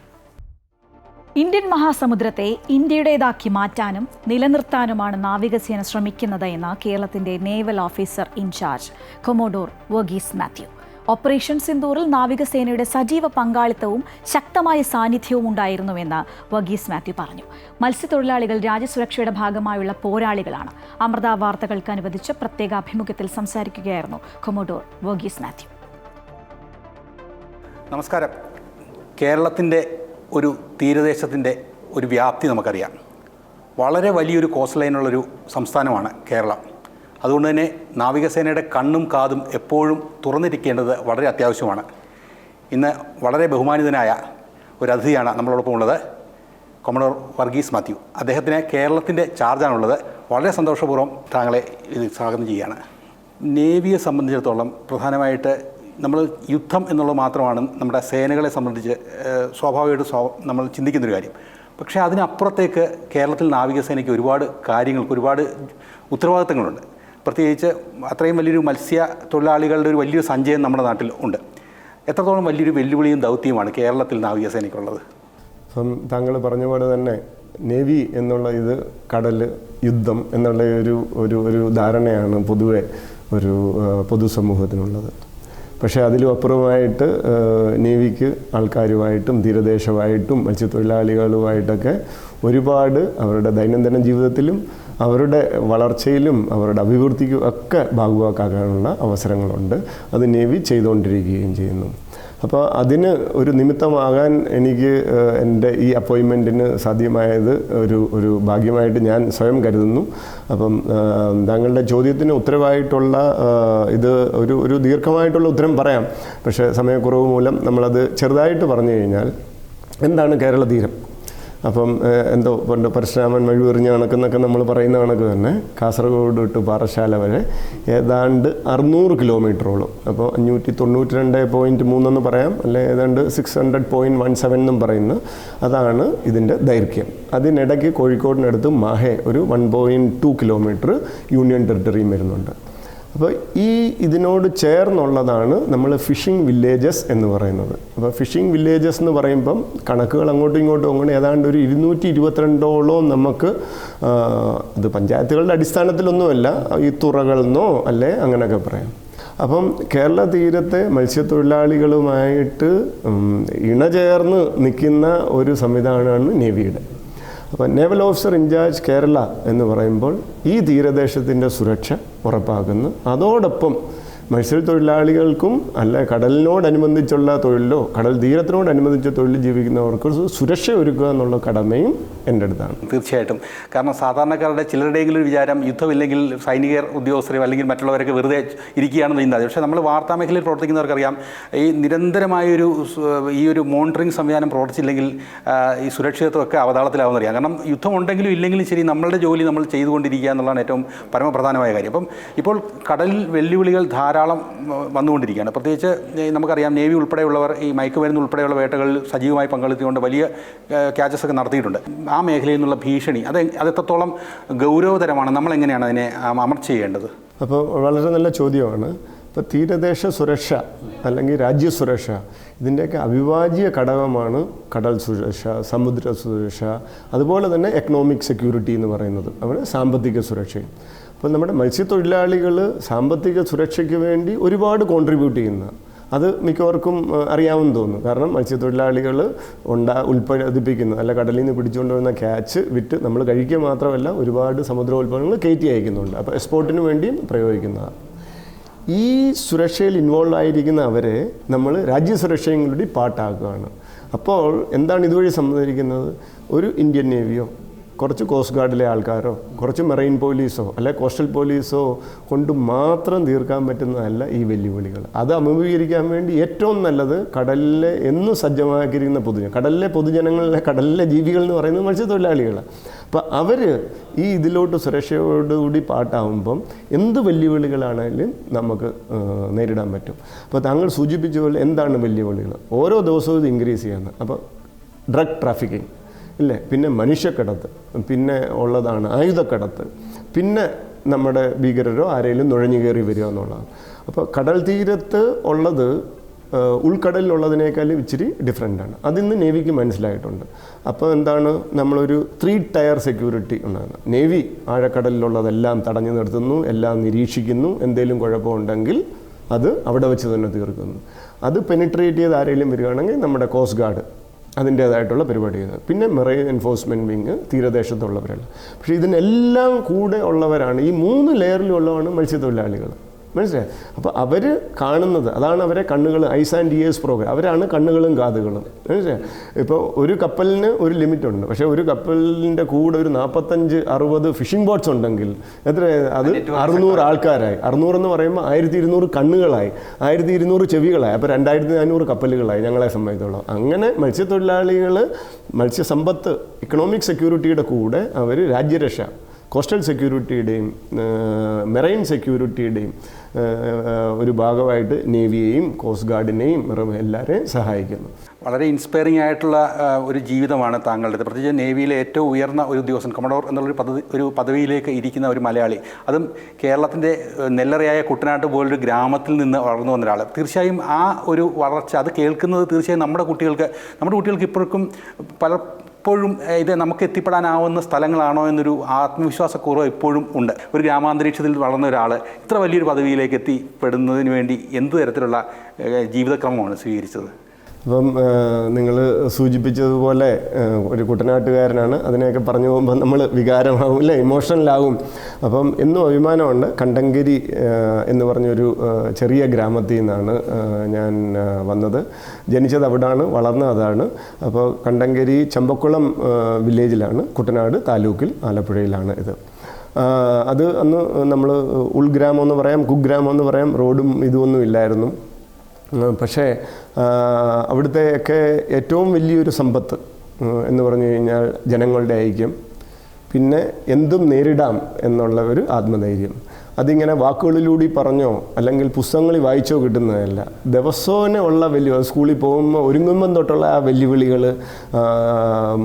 ഇന്ത്യൻ മഹാസമുദ്രത്തെ ഇന്ത്യയുടേതാക്കി മാറ്റാനും നിലനിർത്താനുമാണ് നാവികസേന ശ്രമിക്കുന്നത് എന്ന് കേരളത്തിന്റെ naval officer in charge commodore Varghese Mathew. Operation സിന്ദൂറിൽ നാവികസേനയുടെ സജീവ പങ്കാളിത്തവും ശക്തമായ സാന്നിധ്യവും ഉണ്ടായിരുന്നുവെന്ന് വർഗീസ് മാത്യു പറഞ്ഞു. മത്സ്യത്തൊഴിലാളികൾ രാജ്യസുരക്ഷയുടെ ഭാഗമായുള്ള പോരാളികളാണ്. അമൃത വാർത്തകൾക്ക് അനുവദിച്ച പ്രത്യേക അഭിമുഖത്തിൽ സംസാരിക്കുകയായിരുന്നു കൊമോഡോർ വർഗീസ് മാത്യു. നമസ്കാരം. കേരളത്തിൻ്റെ ഒരു തീരദേശത്തിൻ്റെ ഒരു വ്യാപ്തി നമുക്കറിയാം. വളരെ വലിയൊരു കോസ്റ്റ് ലൈനുള്ളൊരു സംസ്ഥാനമാണ് കേരളം. അതുകൊണ്ട് തന്നെ നാവികസേനയുടെ കണ്ണും കാതും എപ്പോഴും തുറന്നിരിക്കേണ്ടത് വളരെ അത്യാവശ്യമാണ്. ഇന്ന് വളരെ ബഹുമാനിതനായ ഒരു അതിഥിയാണ് നമ്മളോടൊപ്പം ഉള്ളത്, കൊമഡോർ വർഗീസ് മാത്യു. അദ്ദേഹത്തിന് കേരളത്തിൻ്റെ ചാർജാണുള്ളത്. വളരെ സന്തോഷപൂർവ്വം താങ്കളെ ഇത് സ്വാഗതം ചെയ്യുകയാണ്. നേവിയെ സംബന്ധിച്ചിടത്തോളം പ്രധാനമായിട്ട് നമ്മൾ യുദ്ധം എന്നുള്ളത് മാത്രമാണ് നമ്മുടെ സേനകളെ സംബന്ധിച്ച് സ്വാഭാവികമായിട്ട് നമ്മൾ ചിന്തിക്കുന്നൊരു കാര്യം. പക്ഷേ അതിനപ്പുറത്തേക്ക് കേരളത്തിൽ നാവികസേനയ്ക്ക് ഒരുപാട് കാര്യങ്ങൾക്ക് ഒരുപാട് ഉത്തരവാദിത്തങ്ങളുണ്ട്. പ്രത്യേകിച്ച് അത്രയും വലിയൊരു മത്സ്യ തൊഴിലാളികളുടെ ഒരു വലിയൊരു സഞ്ചയം നമ്മുടെ നാട്ടിൽ ഉണ്ട്. എത്രത്തോളം വലിയൊരു വെല്ലുവിളിയും ദൗത്യവുമാണ് കേരളത്തിൽ നാവികസേനയ്ക്കുള്ളത്? അപ്പം താങ്കൾ പറഞ്ഞ പോലെ തന്നെ നേവി എന്നുള്ള ഇത് കടൽ, യുദ്ധം എന്നുള്ള ഒരു ധാരണയാണ് പൊതുവെ ഒരു പൊതുസമൂഹത്തിനുള്ളത്. പക്ഷേ അതിലും അപ്പുറമായിട്ട് നേവിക്ക് ആൾക്കാരുമായിട്ടും തീരദേശമായിട്ടും മത്സ്യത്തൊഴിലാളികളുമായിട്ടൊക്കെ ഒരുപാട് അവരുടെ ദൈനംദിന ജീവിതത്തിലും അവരുടെ വളർച്ചയിലും അവരുടെ അഭിവൃദ്ധിക്കും ഒക്കെ ഭാഗവാക്കാക്കാനുള്ള അവസരങ്ങളുണ്ട്. അത് നേവി ചെയ്തുകൊണ്ടിരിക്കുകയും ചെയ്യുന്നു. അപ്പോൾ അതിന് ഒരു നിമിത്തമാകാൻ എനിക്ക് എൻ്റെ ഈ അപ്പോയിൻമെൻറ്റിന് സാധ്യമായത് ഒരു ഭാഗ്യമായിട്ട് ഞാൻ സ്വയം കരുതുന്നു. അപ്പം താങ്കളുടെ ചോദ്യത്തിന് ഉത്തരവായിട്ടുള്ള ഇത് ഒരു ദീർഘമായിട്ടുള്ള ഉത്തരം പറയാം. പക്ഷേ സമയക്കുറവ് മൂലം നമ്മളത് ചെറുതായിട്ട് പറഞ്ഞു കഴിഞ്ഞാൽ, എന്താണ് കേരള തീരം? അപ്പം എന്തോ പണ്ട് പരശുരാമൻ മഴുവെറിഞ്ഞ കണക്കെന്നൊക്കെ നമ്മൾ പറയുന്ന കണക്ക് തന്നെ കാസർഗോഡ് ടു പാറശാല വരെ ഏതാണ്ട് 600 കിലോമീറ്ററോളം. അപ്പോൾ 592.3 എന്ന് പറയാം, അല്ലെ ഏതാണ്ട് 600.17 എന്നും പറയുന്നു. അതാണ് ഇതിൻ്റെ ദൈർഘ്യം. അതിനിടയ്ക്ക് കോഴിക്കോടിനടുത്ത് മാഹെ ഒരു 1.2 കിലോമീറ്റർ യൂണിയൻ ടെറിട്ടറിയും വരുന്നുണ്ട്. അപ്പോൾ ഇതിനോട് ചേർന്നുള്ളതാണ് നമ്മൾ ഫിഷിംഗ് വില്ലേജസ് എന്ന് പറയുന്നത്. അപ്പോൾ ഫിഷിംഗ് വില്ലേജസ് എന്ന് പറയുമ്പം കണക്കുകൾ അങ്ങോട്ടും ഇങ്ങോട്ടും അങ്ങനെ ഏതാണ്ട് ഒരു 222ഓളം നമുക്ക്, അത് പഞ്ചായത്തുകളുടെ അടിസ്ഥാനത്തിലൊന്നുമല്ല, ഈ തുറകളെന്നോ അല്ലേ അങ്ങനെയൊക്കെ പറയാം. അപ്പം കേരള തീരത്തെ മത്സ്യത്തൊഴിലാളികളുമായിട്ട് ഇണചേർന്ന് നിൽക്കുന്ന ഒരു സംവിധാനമാണ് നേവിയുടെ. അപ്പോൾ നേവൽ ഓഫീസർ ഇൻചാർജ് കേരള എന്ന് പറയുമ്പോൾ ഈ തീരദേശത്തിൻ്റെ സുരക്ഷ ഉറപ്പാക്കുന്നു. അതോടൊപ്പം മത്സ്യത്തൊഴിലാളികൾക്കും അല്ല കടലിനോടനുബന്ധിച്ചുള്ള തൊഴിലോ കടൽ തീരത്തിനോടനുബന്ധിച്ച തൊഴിൽ ജീവിക്കുന്നവർക്ക് സുരക്ഷ ഒരുക്കുക എന്നുള്ള കടമയും എൻ്റെ അടുത്താണ്. തീർച്ചയായിട്ടും. കാരണം സാധാരണക്കാരുടെ ചിലരുടെയെങ്കിലും ഒരു വിചാരം യുദ്ധമില്ലെങ്കിൽ സൈനിക ഉദ്യോഗസ്ഥരെയോ അല്ലെങ്കിൽ മറ്റുള്ളവരൊക്കെ വെറുതെ ഇരിക്കുകയാണെന്ന് ചിന്താതി. പക്ഷേ നമ്മൾ വാർത്താ മേഖലയിൽ പ്രവർത്തിക്കുന്നവർക്കറിയാം ഈ നിരന്തരമായൊരു ഈ ഒരു മോണിറ്ററിംഗ് സംവിധാനം പ്രവർത്തിച്ചില്ലെങ്കിൽ ഈ സുരക്ഷിതത്വമൊക്കെ അവതാളത്തിലാവുന്നറിയാം. കാരണം യുദ്ധമുണ്ടെങ്കിലും ഇല്ലെങ്കിലും ശരി നമ്മളുടെ ജോലി നമ്മൾ ചെയ്തുകൊണ്ടിരിക്കുക എന്നുള്ളതാണ് ഏറ്റവും പരമപ്രധാനമായ കാര്യം. അപ്പം ഇപ്പോൾ കടലിൽ വെല്ലുവിളികൾ ധാരാളം വന്നുകൊണ്ടിരിക്കുകയാണ്. പ്രത്യേകിച്ച് നമുക്കറിയാം നേവി ഉൾപ്പെടെയുള്ളവർ ഈ മയക്കുമരുന്ന് ഉൾപ്പെടെയുള്ള വേട്ടകളിൽ സജീവമായി പങ്കെടുത്തുകൊണ്ട് വലിയ ക്യാച്ചസ് ഒക്കെ നടത്തിയിട്ടുണ്ട്. ആ മേഖലയിൽ നിന്നുള്ള ഭീഷണി അത് എത്രത്തോളം ഗൗരവതരമാണ്, നമ്മളെങ്ങനെയാണ് അതിനെ അമർച്ച ചെയ്യേണ്ടത്? അപ്പോൾ വളരെ നല്ല ചോദ്യമാണ്. ഇപ്പോൾ തീരദേശ സുരക്ഷ അല്ലെങ്കിൽ രാജ്യസുരക്ഷ ഇതിൻ്റെയൊക്കെ അവിഭാജ്യ ഘടകമാണ് കടൽ സുരക്ഷ, സമുദ്ര സുരക്ഷ, അതുപോലെ തന്നെ എക്കണോമിക് സെക്യൂരിറ്റി എന്ന് പറയുന്നത്, അവിടെ സാമ്പത്തിക സുരക്ഷയും. അപ്പോൾ നമ്മുടെ മത്സ്യത്തൊഴിലാളികൾ സാമ്പത്തിക സുരക്ഷയ്ക്ക് വേണ്ടി ഒരുപാട് കോൺട്രിബ്യൂട്ട് ചെയ്യുന്ന അത് മിക്കവർക്കും അറിയാമെന്ന് തോന്നുന്നു. കാരണം മത്സ്യത്തൊഴിലാളികൾ ഉൽപ്പാദിപ്പിക്കുന്ന അല്ല കടലിൽ നിന്ന് പിടിച്ചുകൊണ്ടുവരുന്ന ക്യാച്ച് വിറ്റ് നമ്മൾ കഴിക്കുക മാത്രമല്ല ഒരുപാട് സമുദ്രോൽപ്പന്നങ്ങൾ കയറ്റി അയക്കുന്നുണ്ട്. അപ്പോൾ എക്സ്പോർട്ടിന് വേണ്ടിയും പ്രയോഗിക്കുന്നതാണ്. ഈ സുരക്ഷയിൽ ഇൻവോൾവ് ആയിരിക്കുന്ന അവരെ നമ്മൾ രാജ്യസുരക്ഷയും കൂടി പാട്ടാക്കുകയാണ്. അപ്പോൾ എന്താണ് ഇതുവഴി സംഭവിക്കുന്നത്? ഒരു ഇന്ത്യൻ നേവിയോ കുറച്ച് കോസ്റ്റ് ഗാർഡിലെ ആൾക്കാരോ കുറച്ച് മെറൈൻ പോലീസോ അല്ലെ കോസ്റ്റൽ പോലീസോ കൊണ്ട് മാത്രം തീർക്കാൻ പറ്റുന്നതല്ല ഈ വെല്ലുവിളികൾ. അത് അഭിമുഖീകരിക്കാൻ വേണ്ടി ഏറ്റവും നല്ലത് കടലിലെ എന്നും സജ്ജമാക്കിയിരിക്കുന്ന കടലിലെ പൊതുജനങ്ങളിലെ കടലിലെ ജീവികൾ എന്ന് പറയുന്നത് മത്സ്യത്തൊഴിലാളികളാണ്. അപ്പോൾ അവർ ഈ ഇതിലോട്ട് സുരക്ഷയോടുകൂടി പാട്ടാവുമ്പം എന്ത് വെല്ലുവിളികളാണെങ്കിലും നമുക്ക് നേരിടാൻ പറ്റും. അപ്പോൾ താങ്കൾ സൂചിപ്പിച്ച പോലെ എന്താണ് വെല്ലുവിളികൾ? ഓരോ ദിവസവും ഇത് ഇൻക്രീസ് ചെയ്യുന്നത്. അപ്പോൾ ഡ്രഗ് ട്രാഫിക്കിംഗ് ഇല്ലേ, പിന്നെ മനുഷ്യക്കടത്ത്, പിന്നെ ഉള്ളതാണ് ആയുധക്കടത്ത്, പിന്നെ നമ്മുടെ ഭീകരരോ ആരെങ്കിലും നുഴഞ്ഞു കയറി വരിക എന്നുള്ളതാണ്. അപ്പോൾ കടൽ തീരത്ത് ഉള്ളത് ഉൾക്കടലിലുള്ളതിനേക്കാളും ഇച്ചിരി ഡിഫറെൻ്റാണ്. അതിന്ന് നേവിക്ക് മനസ്സിലായിട്ടുണ്ട്. അപ്പോൾ എന്താണ്, നമ്മളൊരു 3 ടയർ സെക്യൂരിറ്റി ഉണ്ടാകുന്നത്. നേവി ആഴക്കടലിലുള്ളതെല്ലാം തടഞ്ഞു നിർത്തുന്നു, എല്ലാം നിരീക്ഷിക്കുന്നു, എന്തെങ്കിലും കുഴപ്പമുണ്ടെങ്കിൽ അത് അവിടെ വെച്ച് തന്നെ തീർക്കുന്നു. അത് പെനിട്രേറ്റ് ചെയ്ത് ആരെങ്കിലും വരികയാണെങ്കിൽ നമ്മുടെ കോസ്റ്റ് ഗാർഡ് അതിൻ്റേതായിട്ടുള്ള പരിപാടി ചെയ്യുന്നത്. പിന്നെ മെറൈൻ എൻഫോഴ്സ്മെൻറ്റ് വിങ് തീരദേശത്തുള്ളവരല്ല. പക്ഷേ ഇതിനെല്ലാം കൂടെ ഉള്ളവരാണ്, ഈ 3 ലെയറിലുള്ളതാണ് മത്സ്യത്തൊഴിലാളികൾ. മനസ്സിലായി? അപ്പോൾ അവർ കാണുന്നത് അതാണ് അവരെ കണ്ണുകൾ, ഐസ് ആൻഡ് ഇയേഴ്സ് പ്രോഗ്രാം, അവരാണ് കണ്ണുകളും കാതുകളും. മനസ്സിലായി? ഇപ്പോൾ ഒരു കപ്പലിന് ഒരു ലിമിറ്റുണ്ട്. പക്ഷേ ഒരു കപ്പലിൻ്റെ കൂടെ ഒരു 45-60 ഫിഷിംഗ് ബോട്ട്സ് ഉണ്ടെങ്കിൽ എത്ര, അത് 600 ആൾക്കാരായി. 600 എന്ന് പറയുമ്പോൾ 1200 കണ്ണുകളായി, 1200 ചെവികളായി. അപ്പോൾ 2400 കപ്പലുകളായി ഞങ്ങളെ സംബന്ധിച്ചോളം. അങ്ങനെ മത്സ്യത്തൊഴിലാളികൾ മത്സ്യസമ്പത്ത് ഇക്കണോമിക് സെക്യൂരിറ്റിയുടെ കൂടെ അവർ രാജ്യരക്ഷ, കോസ്റ്റൽ സെക്യൂരിറ്റിയുടെയും മെറൈൻ സെക്യൂരിറ്റിയുടെയും ഒരു ഭാഗമായിട്ട് നേവിയെയും കോസ്റ്റ് ഗാർഡിനെയും എല്ലാവരെയും സഹായിക്കുന്നു. വളരെ ഇൻസ്പയറിംഗ് ആയിട്ടുള്ള ഒരു ജീവിതമാണ് താങ്കളുടേത്. പ്രത്യേകിച്ച് നേവിയിലെ ഏറ്റവും ഉയർന്ന ഒരു ഉദ്യോഗസ്ഥൻ, കമഡോർ എന്നുള്ളൊരു പദവിയിലേക്ക് ഇരിക്കുന്ന ഒരു മലയാളി, അതും കേരളത്തിൻ്റെ നെല്ലറയായ കുട്ടനാട്ട് പോലൊരു ഗ്രാമത്തിൽ നിന്ന് വളർന്നു വന്ന ഒരാൾ. തീർച്ചയായും ആ ഒരു വളർച്ച അത് കേൾക്കുന്നത് തീർച്ചയായും നമ്മുടെ കുട്ടികൾക്ക് ഇപ്പോഴും പലപ്പോഴും ഇത് നമുക്ക് എത്തിപ്പെടാനാവുന്ന സ്ഥലങ്ങളാണോ എന്നൊരു ആത്മവിശ്വാസക്കുറവ് ഇപ്പോഴും ഉണ്ട്. ഒരു ഗ്രാമാന്തരീക്ഷത്തിൽ വളർന്ന ഒരാൾ ഇത്ര വലിയൊരു പദവിയിലേക്ക് എത്തിപ്പെടുന്നതിന് വേണ്ടി എന്ത് തരത്തിലുള്ള ജീവിതക്രമമാണ് സ്വീകരിച്ചത്? അപ്പം നിങ്ങൾ സൂചിപ്പിച്ചതുപോലെ ഒരു കുട്ടനാട്ടുകാരനാണ്. അതിനെയൊക്കെ പറഞ്ഞു പോകുമ്പോൾ നമ്മൾ വികാരമാവും അല്ലേ, ഇമോഷണലാവും. അപ്പം എന്നും അഭിമാനമുണ്ട്. കണ്ടങ്കരി എന്ന് പറഞ്ഞൊരു ചെറിയ ഗ്രാമത്തിൽ നിന്നാണ് ഞാൻ വന്നത്. ജനിച്ചത് അവിടാണ്, വളർന്നത് അതാണ്. അപ്പോൾ കണ്ടങ്കരി ചമ്പക്കുളം വില്ലേജിലാണ്, കുട്ടനാട് താലൂക്കിൽ, ആലപ്പുഴയിലാണ് ഇത്. അത് അന്ന് നമ്മൾ ഉൾഗ്രാമം എന്ന് പറയാം, കുഗ്രാമം എന്ന് പറയാം, റോഡും ഇതൊന്നും ഇല്ലായിരുന്നു. പക്ഷേ അവിടുത്തെയൊക്കെ ഏറ്റവും വലിയൊരു സമ്പത്ത് എന്ന് പറഞ്ഞു കഴിഞ്ഞാൽ ജനങ്ങളുടെ ഐക്യം, പിന്നെ എന്തും നേരിടാം എന്നുള്ള ഒരു ആത്മധൈര്യം. അതിങ്ങനെ വാക്കുകളിലൂടെ പറഞ്ഞോ അല്ലെങ്കിൽ പുസ്തകങ്ങളിൽ വായിച്ചോ കിട്ടുന്നതല്ല. ദിവസേന ഉള്ള സ്കൂളിൽ പോകുമ്പോൾ ഒരുങ്ങുമ്പം തൊട്ടുള്ള ആ വെല്ലുവിളികൾ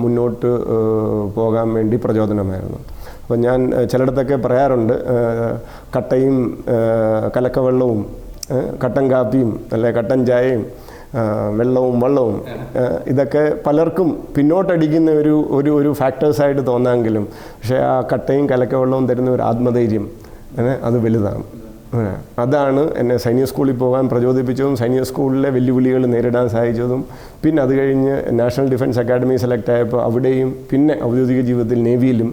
മുന്നോട്ട് പോകാൻ വേണ്ടി പ്രചോദനമായിരുന്നു. അപ്പം ഞാൻ ചിലയിടത്തൊക്കെ പറയാറുണ്ട്, കട്ടയും കലക്കവെള്ളവും കട്ടൻ കാപ്പിയും അല്ലെ കട്ടൻ ചായയും വെള്ളവും ഇതൊക്കെ പലർക്കും പിന്നോട്ടടിക്കുന്ന ഒരു ഫാക്ടേഴ്സായിട്ട് തോന്നാമെങ്കിലും പക്ഷേ ആ കട്ടയും കലക്കവെള്ളവും തരുന്ന ഒരു ആത്മധൈര്യം അത് വലുതാണ്. അതാണ് എന്നെ സൈനിക സ്കൂളിൽ പോകാൻ പ്രചോദിപ്പിച്ചതും സൈനിക സ്കൂളിലെ വെല്ലുവിളികൾ നേരിടാൻ സഹായിച്ചതും. പിന്നെ അത് കഴിഞ്ഞ് നാഷണൽ ഡിഫൻസ് അക്കാഡമി സെലക്ട് ആയപ്പോൾ അവിടെയും പിന്നെ ഔദ്യോഗിക ജീവിതത്തിൽ നേവിയിലും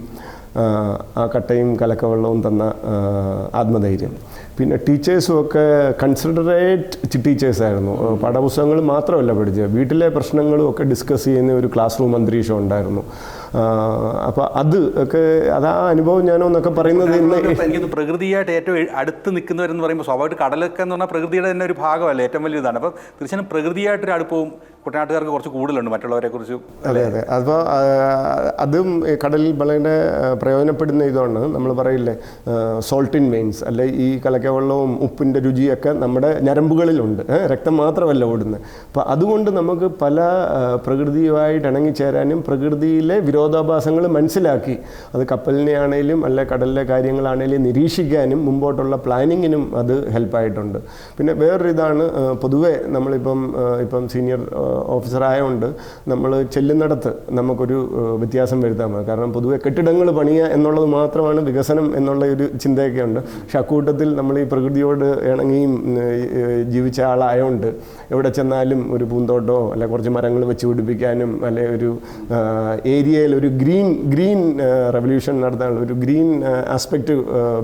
ആ കട്ടയും കലക്കവെള്ളവും തന്ന ആത്മധൈര്യം. പിന്നെ ടീച്ചേഴ്സും ഒക്കെ കൺസിഡറേറ്റ് ടീച്ചേഴ്സായിരുന്നു. പാഠപുസ്തകങ്ങൾ മാത്രമല്ല പഠിച്ചത്, വീട്ടിലെ പ്രശ്നങ്ങളും ഒക്കെ ഡിസ്കസ് ചെയ്യുന്ന ഒരു ക്ലാസ് റൂം അന്തരീക്ഷം ഉണ്ടായിരുന്നു. അപ്പോൾ അത് ഒക്കെ അതാ അനുഭവം ഞാനോ എന്നൊക്കെ പറയുന്നത് എനിക്ക് പ്രകൃതിയായിട്ട് ഏറ്റവും അടുത്ത് നിൽക്കുന്നവരെന്ന് പറയുമ്പോൾ സ്വാഭാവികമായിട്ട് കടലൊക്കെ എന്ന് പറഞ്ഞാൽ പ്രകൃതിയുടെ തന്നെ ഒരു ഭാഗമല്ല, ഏറ്റവും വലിയ ഇതാണ്. അപ്പോൾ തീർച്ചയായും പ്രകൃതിയായിട്ടൊരു അടുപ്പവും കുട്ടനാട്ടുകാർക്ക് കുറച്ച് കൂടുതലുണ്ട് മറ്റുള്ളവരെ കുറിച്ച്. അതെ അതെ. അപ്പോൾ അതും കടലിൽ വളരെ പ്രയോജനപ്പെടുന്ന ഇതാണ്. നമ്മൾ പറയില്ലേ സോൾട്ട് ഇൻ വെയിൻസ്, അല്ലെ ഈ കലക്കവെള്ളവും ഉപ്പിൻ്റെ രുചിയൊക്കെ നമ്മുടെ ഞരമ്പുകളിലുണ്ട്, രക്തം മാത്രമല്ല ഓടുന്നത്. അപ്പോൾ അതുകൊണ്ട് നമുക്ക് പല പ്രകൃതിയുമായിട്ട് ഇണങ്ങിച്ചേരാനും പ്രകൃതിയിലെ വിരോധാഭാസങ്ങൾ മനസ്സിലാക്കി അത് കപ്പലിനെ ആണെങ്കിലും അല്ലെ കടലിലെ കാര്യങ്ങളാണെങ്കിലും നിരീക്ഷിക്കാനും മുമ്പോട്ടുള്ള പ്ലാനിങ്ങിനും അത് ഹെൽപ്പായിട്ടുണ്ട്. പിന്നെ വേറൊരു ഇതാണ്, പൊതുവെ നമ്മളിപ്പം സീനിയർ ഓഫീസറായതുകൊണ്ട് നമ്മൾ ചെല്ലുന്നിടത്ത് നമുക്കൊരു വ്യത്യാസം വരുത്താൻ മതി. കാരണം പൊതുവെ കെട്ടിടങ്ങൾ പണിയുക എന്നുള്ളത് മാത്രമാണ് വികസനം എന്നുള്ള ഒരു ചിന്തയൊക്കെ ഉണ്ട്. പക്ഷെ അക്കൂട്ടത്തിൽ നമ്മൾ ഈ പ്രകൃതിയോട് ഇണങ്ങിയും ജീവിച്ച ആളായതുകൊണ്ട് എവിടെ ചെന്നാലും ഒരു പൂന്തോട്ടമോ അല്ലെ കുറച്ച് മരങ്ങൾ വെച്ച് പിടിപ്പിക്കാനും അല്ലെ ഒരു ഏരിയയിൽ ഒരു ഗ്രീൻ റെവല്യൂഷൻ നടത്താനുള്ള ഒരു ഗ്രീൻ ആസ്പെക്റ്റ്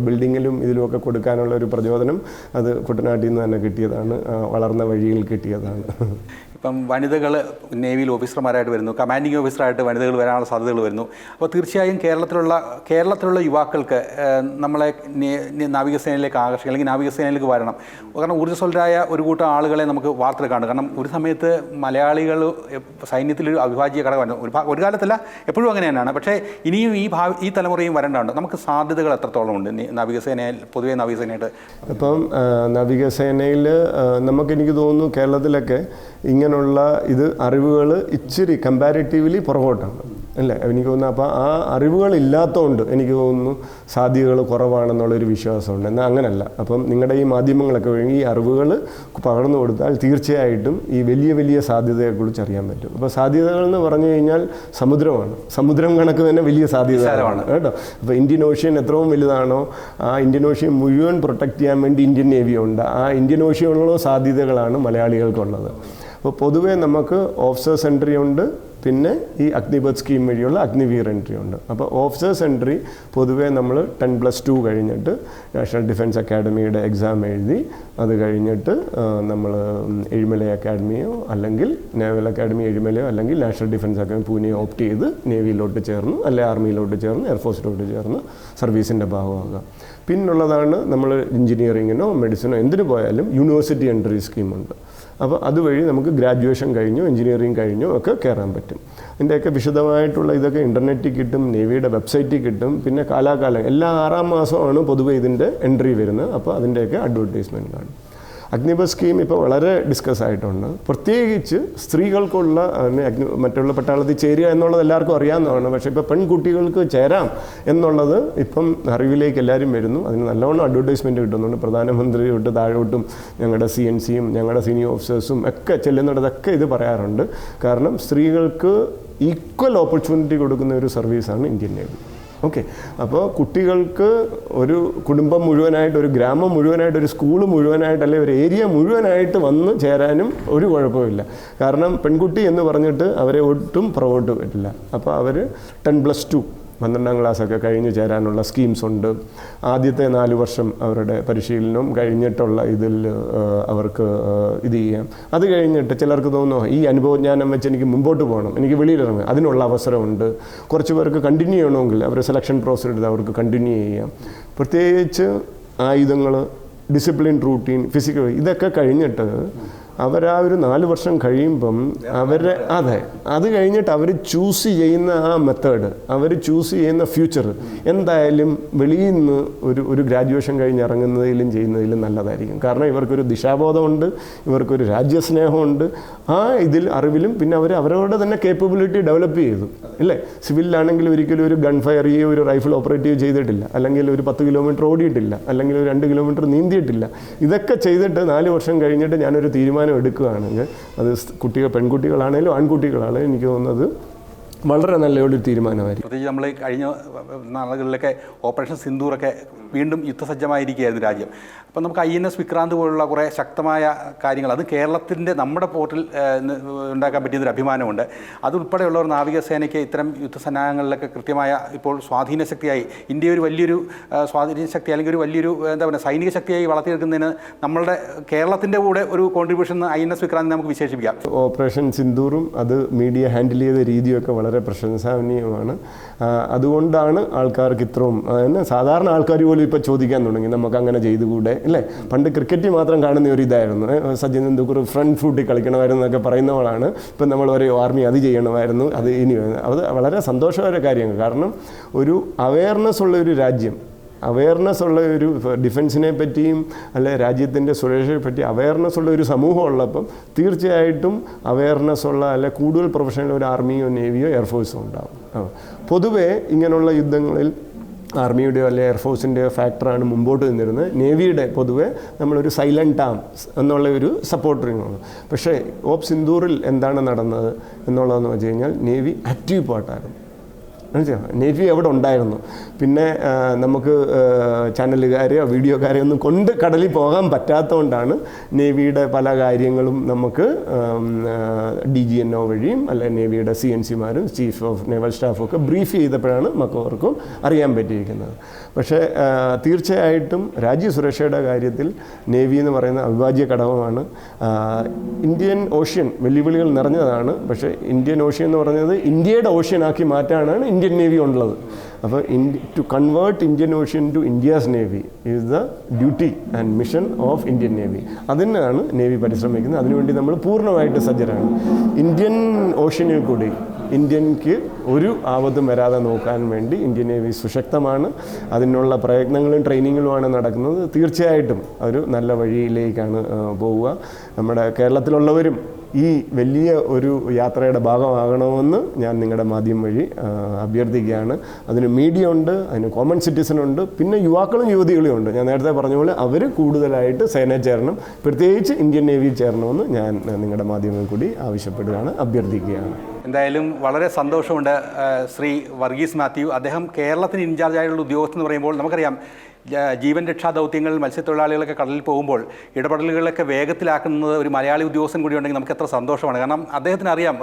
ബിൽഡിങ്ങിലും ഇതിലുമൊക്കെ കൊടുക്കാനുള്ള ഒരു പ്രചോദനം അത് കുട്ടനാട്ടിൽ നിന്ന് തന്നെ കിട്ടിയതാണ്, വളർന്ന വഴിയിൽ കിട്ടിയതാണ്. ഇപ്പം വനിതകൾ നേവിയിൽ ഓഫീസർമാരായിട്ട് വരുന്നു, കമാൻഡിങ് ഓഫീസറായിട്ട് വനിതകൾ വരാനുള്ള സാധ്യതകൾ വരുന്നു. അപ്പോൾ തീർച്ചയായും കേരളത്തിലുള്ള യുവാക്കൾക്ക് നമ്മളെ നാവികസേനയിലേക്ക് ആകർഷിക്കുക, അല്ലെങ്കിൽ നാവികസേനയിലേക്ക് വരണം. കാരണം ഊർജ്ജസ്വലരായ ഒരു കൂട്ടം ആളുകളെ നമുക്ക് വാർത്തെടുക്കാണ്ട്. കാരണം ഒരു സമയത്ത് മലയാളികൾ സൈന്യത്തിലൊരു അവിഭാജ്യ ഘടകമാണ്, ഒരു കാലത്തല്ല എപ്പോഴും അങ്ങനെ തന്നെയാണ്. പക്ഷേ ഇനിയും ഈ തലമുറയും വരേണ്ടതുണ്ട്. നമുക്ക് സാധ്യതകൾ എത്രത്തോളം ഉണ്ട് നാവികസേനയിൽ, പൊതുവേ നാവികസേനയായിട്ട്? ഇപ്പം നാവികസേനയിൽ എനിക്ക് തോന്നുന്നു കേരളത്തിലൊക്കെ ഇങ്ങനെയുള്ള അറിവുകൾ ഇച്ചിരി കമ്പാരിറ്റീവ്ലി പുറകോട്ടാണ് അല്ലേ എനിക്ക് തോന്നുന്നു. അപ്പോൾ ആ അറിവുകളില്ലാത്തതുകൊണ്ട് എനിക്ക് തോന്നുന്നു സാധ്യതകൾ കുറവാണെന്നുള്ളൊരു വിശ്വാസമുണ്ട്. എന്നാൽ അങ്ങനല്ല. അപ്പം നിങ്ങളുടെ ഈ മാധ്യമങ്ങളൊക്കെ വഴി ഈ അറിവുകൾ പകർന്നു കൊടുത്താൽ തീർച്ചയായിട്ടും ഈ വലിയ വലിയ സാധ്യതയെക്കുറിച്ച് അറിയാൻ പറ്റും. അപ്പോൾ സാധ്യതകൾ എന്ന് പറഞ്ഞു കഴിഞ്ഞാൽ സമുദ്രം കണക്ക് തന്നെ വലിയ സാധ്യതകളാണ് കേട്ടോ. അപ്പോൾ ഇന്ത്യൻ ഓഷ്യൻ എത്രയും വലുതാണോ ആ ഇന്ത്യൻ ഓഷ്യൻ മുഴുവൻ പ്രൊട്ടക്റ്റ് ചെയ്യാൻ വേണ്ടി ഇന്ത്യൻ നേവി ഉണ്ട്. ആ ഇന്ത്യൻ ഓഷ്യനുള്ള സാധ്യതകളാണ് മലയാളികൾക്കുള്ളത്. അപ്പോൾ പൊതുവേ നമുക്ക് ഓഫീസേഴ്സ് എൻട്രി ഉണ്ട്, പിന്നെ ഈ അഗ്നിപത് സ്കീം വഴിയുള്ള അഗ്നിവീർ എൻട്രി ഉണ്ട്. അപ്പോൾ ഓഫീസേഴ്സ് എൻട്രി പൊതുവേ നമ്മൾ 10+2 കഴിഞ്ഞിട്ട് നാഷണൽ ഡിഫൻസ് അക്കാഡമിയുടെ എക്സാം എഴുതി അത് കഴിഞ്ഞിട്ട് നമ്മൾ എഴിമല അക്കാഡമിയോ അല്ലെങ്കിൽ നേവൽ അക്കാഡമി എഴിമലയോ അല്ലെങ്കിൽ നാഷണൽ ഡിഫൻസ് അക്കാഡമി പൂനെയോ ഓപ്റ്റ് ചെയ്ത് നേവിയിലോട്ട് ചേർന്ന് അല്ലെ ആർമിയിലോട്ട് ചേർന്ന് എയർഫോഴ്സിലോട്ട് ചേർന്ന് സർവീസിൻ്റെ ഭാഗമാകാം. പിന്നുള്ളതാണ് നമ്മൾ എഞ്ചിനീയറിങ്ങിനോ മെഡിസിനോ എന്തിനു പോയാലും യൂണിവേഴ്സിറ്റി എൻട്രി സ്കീമുണ്ട്. അപ്പോൾ അതുവഴി നമുക്ക് ഗ്രാജുവേഷൻ കഴിഞ്ഞോ എഞ്ചിനീയറിംഗ് കഴിഞ്ഞോ ഒക്കെ കയറാൻ പറ്റും. ഇതിൻ്റെയൊക്കെ വിശദമായിട്ടുള്ള ഇതൊക്കെ ഇൻ്റർനെറ്റിൽ കിട്ടും, നേവിയുടെ വെബ്സൈറ്റിൽ കിട്ടും. പിന്നെ കാലാകാലം എല്ലാ 6 മാസമാണ് പൊതുവെ ഇതിൻ്റെ എൻട്രി വരുന്നത്. അപ്പോൾ അതിൻ്റെയൊക്കെ അഡ്വർടൈസ്മെൻറ്റ് കാണും. അഗ്നിപത് സ്കീം ഇപ്പോൾ വളരെ ഡിസ്കസ് ആയിട്ടുണ്ട്. പ്രത്യേകിച്ച് സ്ത്രീകൾക്കുള്ള മറ്റുള്ള പട്ടാളത്തിൽ ചേരുക എന്നുള്ളത് എല്ലാവർക്കും അറിയാവുന്നതാണ്. പക്ഷേ ഇപ്പോൾ പെൺകുട്ടികൾക്ക് ചേരാം എന്നുള്ളത് ഇപ്പം അറിവിലേക്ക് എല്ലാവരും വരുന്നു. അതിന് നല്ലവണ്ണം അഡ്വർടൈസ്മെൻറ്റ് കിട്ടുന്നുണ്ട്. പ്രധാനമന്ത്രി തൊട്ട് താഴോട്ടും ഞങ്ങളുടെ CNCയും ഞങ്ങളുടെ സീനിയർ ഓഫീസേഴ്സും ഒക്കെ ചെല്ലുന്നിടത്തൊക്കെ ഇത് പറയാറുണ്ട്. കാരണം സ്ത്രീകൾക്ക് ഈക്വൽ ഓപ്പർച്യൂണിറ്റി കൊടുക്കുന്ന ഒരു സർവീസാണ് ഇന്ത്യൻ നേവി. ഓക്കെ. അപ്പോൾ കുട്ടികൾക്ക് ഒരു കുടുംബം മുഴുവനായിട്ട്, ഒരു ഗ്രാമം മുഴുവനായിട്ട്, ഒരു സ്കൂൾ മുഴുവനായിട്ട്, അല്ലെങ്കിൽ ഒരു ഏരിയ മുഴുവനായിട്ട് വന്ന് ചേരാനും ഒരു കുഴപ്പമില്ല. കാരണം പെൺകുട്ടി എന്ന് പറഞ്ഞിട്ട് അവരെ ഒട്ടും പുറകോട്ട് പറ്റില്ല. അപ്പോൾ അവർ 10+2 12ാം ക്ലാസ്സൊക്കെ കഴിഞ്ഞ് ചേരാനുള്ള സ്കീംസ് ഉണ്ട്. ആദ്യത്തെ 4 വർഷം അവരുടെ പരിശീലനം കഴിഞ്ഞിട്ടുള്ള ഇതിൽ അവർക്ക് ഇത് ചെയ്യാം. അത് കഴിഞ്ഞിട്ട് ചിലർക്ക് തോന്നുന്നു ഈ അനുഭവജ്ഞാനം വെച്ച് എനിക്ക് മുമ്പോട്ട് പോകണം, എനിക്ക് വെളിയിലിറങ്ങും, അതിനുള്ള അവസരമുണ്ട്. കുറച്ച് പേർക്ക് കണ്ടിന്യൂ ചെയ്യണമെങ്കിൽ അവർ സെലക്ഷൻ പ്രോസസ് എടുത്ത് അവർക്ക് കണ്ടിന്യൂ ചെയ്യാം. പ്രത്യേകിച്ച് ആയുധങ്ങൾ, ഡിസിപ്ലിൻ, റൂട്ടീൻ, ഫിസിക്കൽ ഇതൊക്കെ കഴിഞ്ഞിട്ട് അവരാ ഒരു 4 വർഷം കഴിയുമ്പം അത് കഴിഞ്ഞിട്ട് അവർ ചൂസ് ചെയ്യുന്ന ആ മെത്തേഡ്, അവർ ചൂസ് ചെയ്യുന്ന ഫ്യൂച്ചർ എന്തായാലും വെളിയിൽ നിന്ന് ഒരു ഗ്രാജുവേഷൻ കഴിഞ്ഞ് ഇറങ്ങുന്നതിലും ചെയ്യുന്നതിലും നല്ലതായിരിക്കും. കാരണം ഇവർക്കൊരു ദിശാബോധമുണ്ട്, ഇവർക്കൊരു രാജ്യസ്നേഹമുണ്ട്. ആ ഇതിൽ അറിവിലും പിന്നെ അവരവരുടെ തന്നെ കേപ്പബിലിറ്റി ഡെവലപ്പ് ചെയ്തു ഇല്ലേ. സിവിലിലാണെങ്കിൽ ഒരിക്കലും ഒരു ഗൺ ഫയർ ചെയ്യുകയോ ഒരു റൈഫിൾ ഓപ്പറേറ്റ് ചെയ്തിട്ടില്ല, അല്ലെങ്കിൽ ഒരു 10 കിലോമീറ്റർ ഓടിയിട്ടില്ല, അല്ലെങ്കിൽ ഒരു 2 കിലോമീറ്റർ നീന്തിയിട്ടില്ല. ഇതൊക്കെ ചെയ്തിട്ട് 4 വർഷം കഴിഞ്ഞിട്ട് ഞാനൊരു തീരുമാനം എടുക്കുകയാണെങ്കിൽ അത് പെൺകുട്ടികളാണേലും ആൺകുട്ടികളാണേലും എനിക്ക് തോന്നുന്നത് വളരെ നല്ലൊരു തീരുമാനമായിരിക്കും. പ്രത്യേകിച്ച് നമ്മൾ കഴിഞ്ഞ നാളുകളിലൊക്കെ ഓപ്പറേഷൻ സിന്ദൂറൊക്കെ വീണ്ടും യുദ്ധസജ്ജമായിരിക്കുകയായിരുന്നു രാജ്യം. അപ്പം നമുക്ക് INS വിക്രാന്ത് പോലുള്ള കുറേ ശക്തമായ കാര്യങ്ങൾ അത് കേരളത്തിൻ്റെ നമ്മുടെ പോർട്ടിൽ ഉണ്ടാക്കാൻ പറ്റിയതൊരു അഭിമാനമുണ്ട്. അതുൾപ്പെടെയുള്ള ഒരു നാവികസേനയ്ക്ക് ഇത്തരം യുദ്ധസന്നാഹങ്ങളിലൊക്കെ കൃത്യമായ ഇപ്പോൾ സ്വാധീന ശക്തിയായി ഇന്ത്യ ഒരു വലിയൊരു സ്വാധീന ശക്തി അല്ലെങ്കിൽ ഒരു വലിയൊരു എന്താ പറയുക സൈനിക ശക്തിയായി വളർത്തിയെടുക്കുന്നതിന് നമ്മളുടെ കേരളത്തിൻ്റെ കൂടെ ഒരു കോൺട്രിബ്യൂഷൻ INS വിക്രാന്ത് നമുക്ക് വിശേഷിപ്പിക്കാം. ഓപ്പറേഷൻ സിന്ദൂറും അത് മീഡിയ ഹാൻഡിൽ ചെയ്ത രീതിയൊക്കെ വളരെ പ്രശംസനീയമാണ്. അതുകൊണ്ടാണ് ആൾക്കാർക്ക് ഇത്രയും സാധാരണ ആൾക്കാർ പോലും ഇപ്പോൾ ചോദിക്കാൻ തുടങ്ങി നമുക്ക് അങ്ങനെ ചെയ്തുകൂടെ അല്ലേ. പണ്ട് ക്രിക്കറ്റിൽ മാത്രം കാണുന്ന ഒരു ഇതായിരുന്നു, സച്ചിൻ തെണ്ടുൽക്കർ ഫ്രണ്ട് ഫുട്ടിൽ കളിക്കണമായിരുന്നു എന്നൊക്കെ പറയുന്നവളാണ് ഇപ്പം നമ്മൾ പറയും ആർമി അത് ചെയ്യണമായിരുന്നു, അത് ഇനി അത് വളരെ സന്തോഷകരമായ കാര്യങ്ങൾ. കാരണം ഒരു അവയർനെസ് ഉള്ള ഒരു രാജ്യം, അവയർനെസ് ഉള്ള ഒരു ഡിഫൻസിനെ പറ്റിയും അല്ലെ രാജ്യത്തിൻ്റെ സുരക്ഷയെ പറ്റി അവയർനെസ് ഉള്ള ഒരു സമൂഹം ഉള്ളപ്പം തീർച്ചയായിട്ടും അവയർനെസ് ഉള്ള അല്ലെ കൂടുതൽ പ്രൊഫഷണൽ ഒരു ആർമിയോ നേവിയോ എയർഫോഴ്സോ ഉണ്ടാവും. പൊതുവേ ഇങ്ങനെയുള്ള യുദ്ധങ്ങളിൽ ആർമിയുടെയോ അല്ലെ എയർഫോഴ്സിൻ്റെയോ ഫാക്ടറാണ് മുമ്പോട്ട് നിന്നിരുന്നത്. നേവിയുടെ പൊതുവെ നമ്മളൊരു സൈലൻ്റ് ആംസ് എന്നുള്ള ഒരു സപ്പോർട്ടറിങ്ങാണ്. പക്ഷേ സിന്ദൂറിൽ എന്താണ് നടന്നത് എന്നുള്ളതെന്ന് വെച്ച് കഴിഞ്ഞാൽ നേവി ആക്റ്റീവ് പാർട്ടായിരുന്നു. നേവി അവിടെ ഉണ്ടായിരുന്നു. പിന്നെ നമുക്ക് ചാനലുകാരെയോ വീഡിയോക്കാരെയോ ഒന്നും കൊണ്ട് കടലിൽ പോകാൻ പറ്റാത്തതുകൊണ്ടാണ് നേവിയുടെ പല കാര്യങ്ങളും നമുക്ക് DGNO വഴിയും അല്ലെ നേവിയുടെ CNCമാരും ചീഫ് ഓഫ് നേവൽ സ്റ്റാഫും ഒക്കെ ബ്രീഫ് ചെയ്തപ്പോഴാണ് മക്കവർക്കും അറിയാൻ പറ്റിയിരിക്കുന്നത്. പക്ഷേ തീർച്ചയായിട്ടും രാജ്യസുരക്ഷയുടെ കാര്യത്തിൽ നേവി എന്ന് പറയുന്ന അവിഭാജ്യ ഘടകമാണ്. ഇന്ത്യൻ ഓഷ്യൻ വെല്ലുവിളികൾ നിറഞ്ഞതാണ്. പക്ഷേ ഇന്ത്യൻ ഓഷ്യൻ എന്ന് പറയുന്നത് ഇന്ത്യയുടെ ഓഷ്യനാക്കി മാറ്റാനാണ് ഇന്ത്യൻ നേവി ഉള്ളത്. അപ്പോൾ to convert Indian ocean to India's navy is the duty and mission of Indian navy. അതിനാണ് നേവി പരിശ്രമിക്കുന്നത്. അതിനുവേണ്ടി നമ്മൾ പൂർണ്ണമായിട്ട് സജ്ജരാണ്. ഇന്ത്യൻ ഓഷ്യനിൽ കൂടി ഇന്ത്യക്ക് ഒരു ആപത്തും വരാതെ നോക്കാൻ വേണ്ടി ഇന്ത്യൻ നേവി സുശക്തമാണ്. അതിനുള്ള പ്രയത്നങ്ങളും ട്രെയിനിങ്ങുകളുമാണ് നടക്കുന്നത്. തീർച്ചയായിട്ടും ഒരു നല്ല വഴിയിലേക്കാണ് പോവുക. നമ്മുടെ കേരളത്തിലുള്ളവരും ഈ വലിയ ഒരു യാത്രയുടെ ഭാഗമാകണമെന്ന് ഞാൻ നിങ്ങളുടെ മാധ്യമം വഴി അഭ്യർത്ഥിക്കുകയാണ്. അതിന് മീഡിയ ഉണ്ട്, അതിന് കോമൺ സിറ്റിസൺ ഉണ്ട്, പിന്നെ യുവാക്കളും യുവതികളും ഉണ്ട്. ഞാൻ നേരത്തെ പറഞ്ഞ പോലെ അവർ കൂടുതലായിട്ട് സേനയിൽ ചേരണം, പ്രത്യേകിച്ച് ഇന്ത്യൻ നേവിയിൽ ചേരണമെന്ന് ഞാൻ നിങ്ങളുടെ മാധ്യമം കൂടി ആവശ്യപ്പെടുകയാണ്, അഭ്യർത്ഥിക്കുകയാണ്. എന്തായാലും വളരെ സന്തോഷമുണ്ട്. ശ്രീ വർഗീസ് മാത്യു, അദ്ദേഹം കേരളത്തിന് ഇൻചാർജായുള്ള ഉദ്യോഗസ്ഥൻ എന്ന് പറയുമ്പോൾ നമുക്കറിയാം ജീവൻ രക്ഷാ ദൗത്യങ്ങൾ മത്സ്യത്തൊഴിലാളികളൊക്കെ കടലിൽ പോകുമ്പോൾ ഇടപെടലുകളൊക്കെ വേഗത്തിലാക്കുന്നത് ഒരു മലയാളി ഉദ്യോഗസ്ഥൻ കൂടി ഉണ്ടെങ്കിൽ നമുക്ക് എത്ര സന്തോഷമാണ്. കാരണം അദ്ദേഹത്തിന് അറിയാം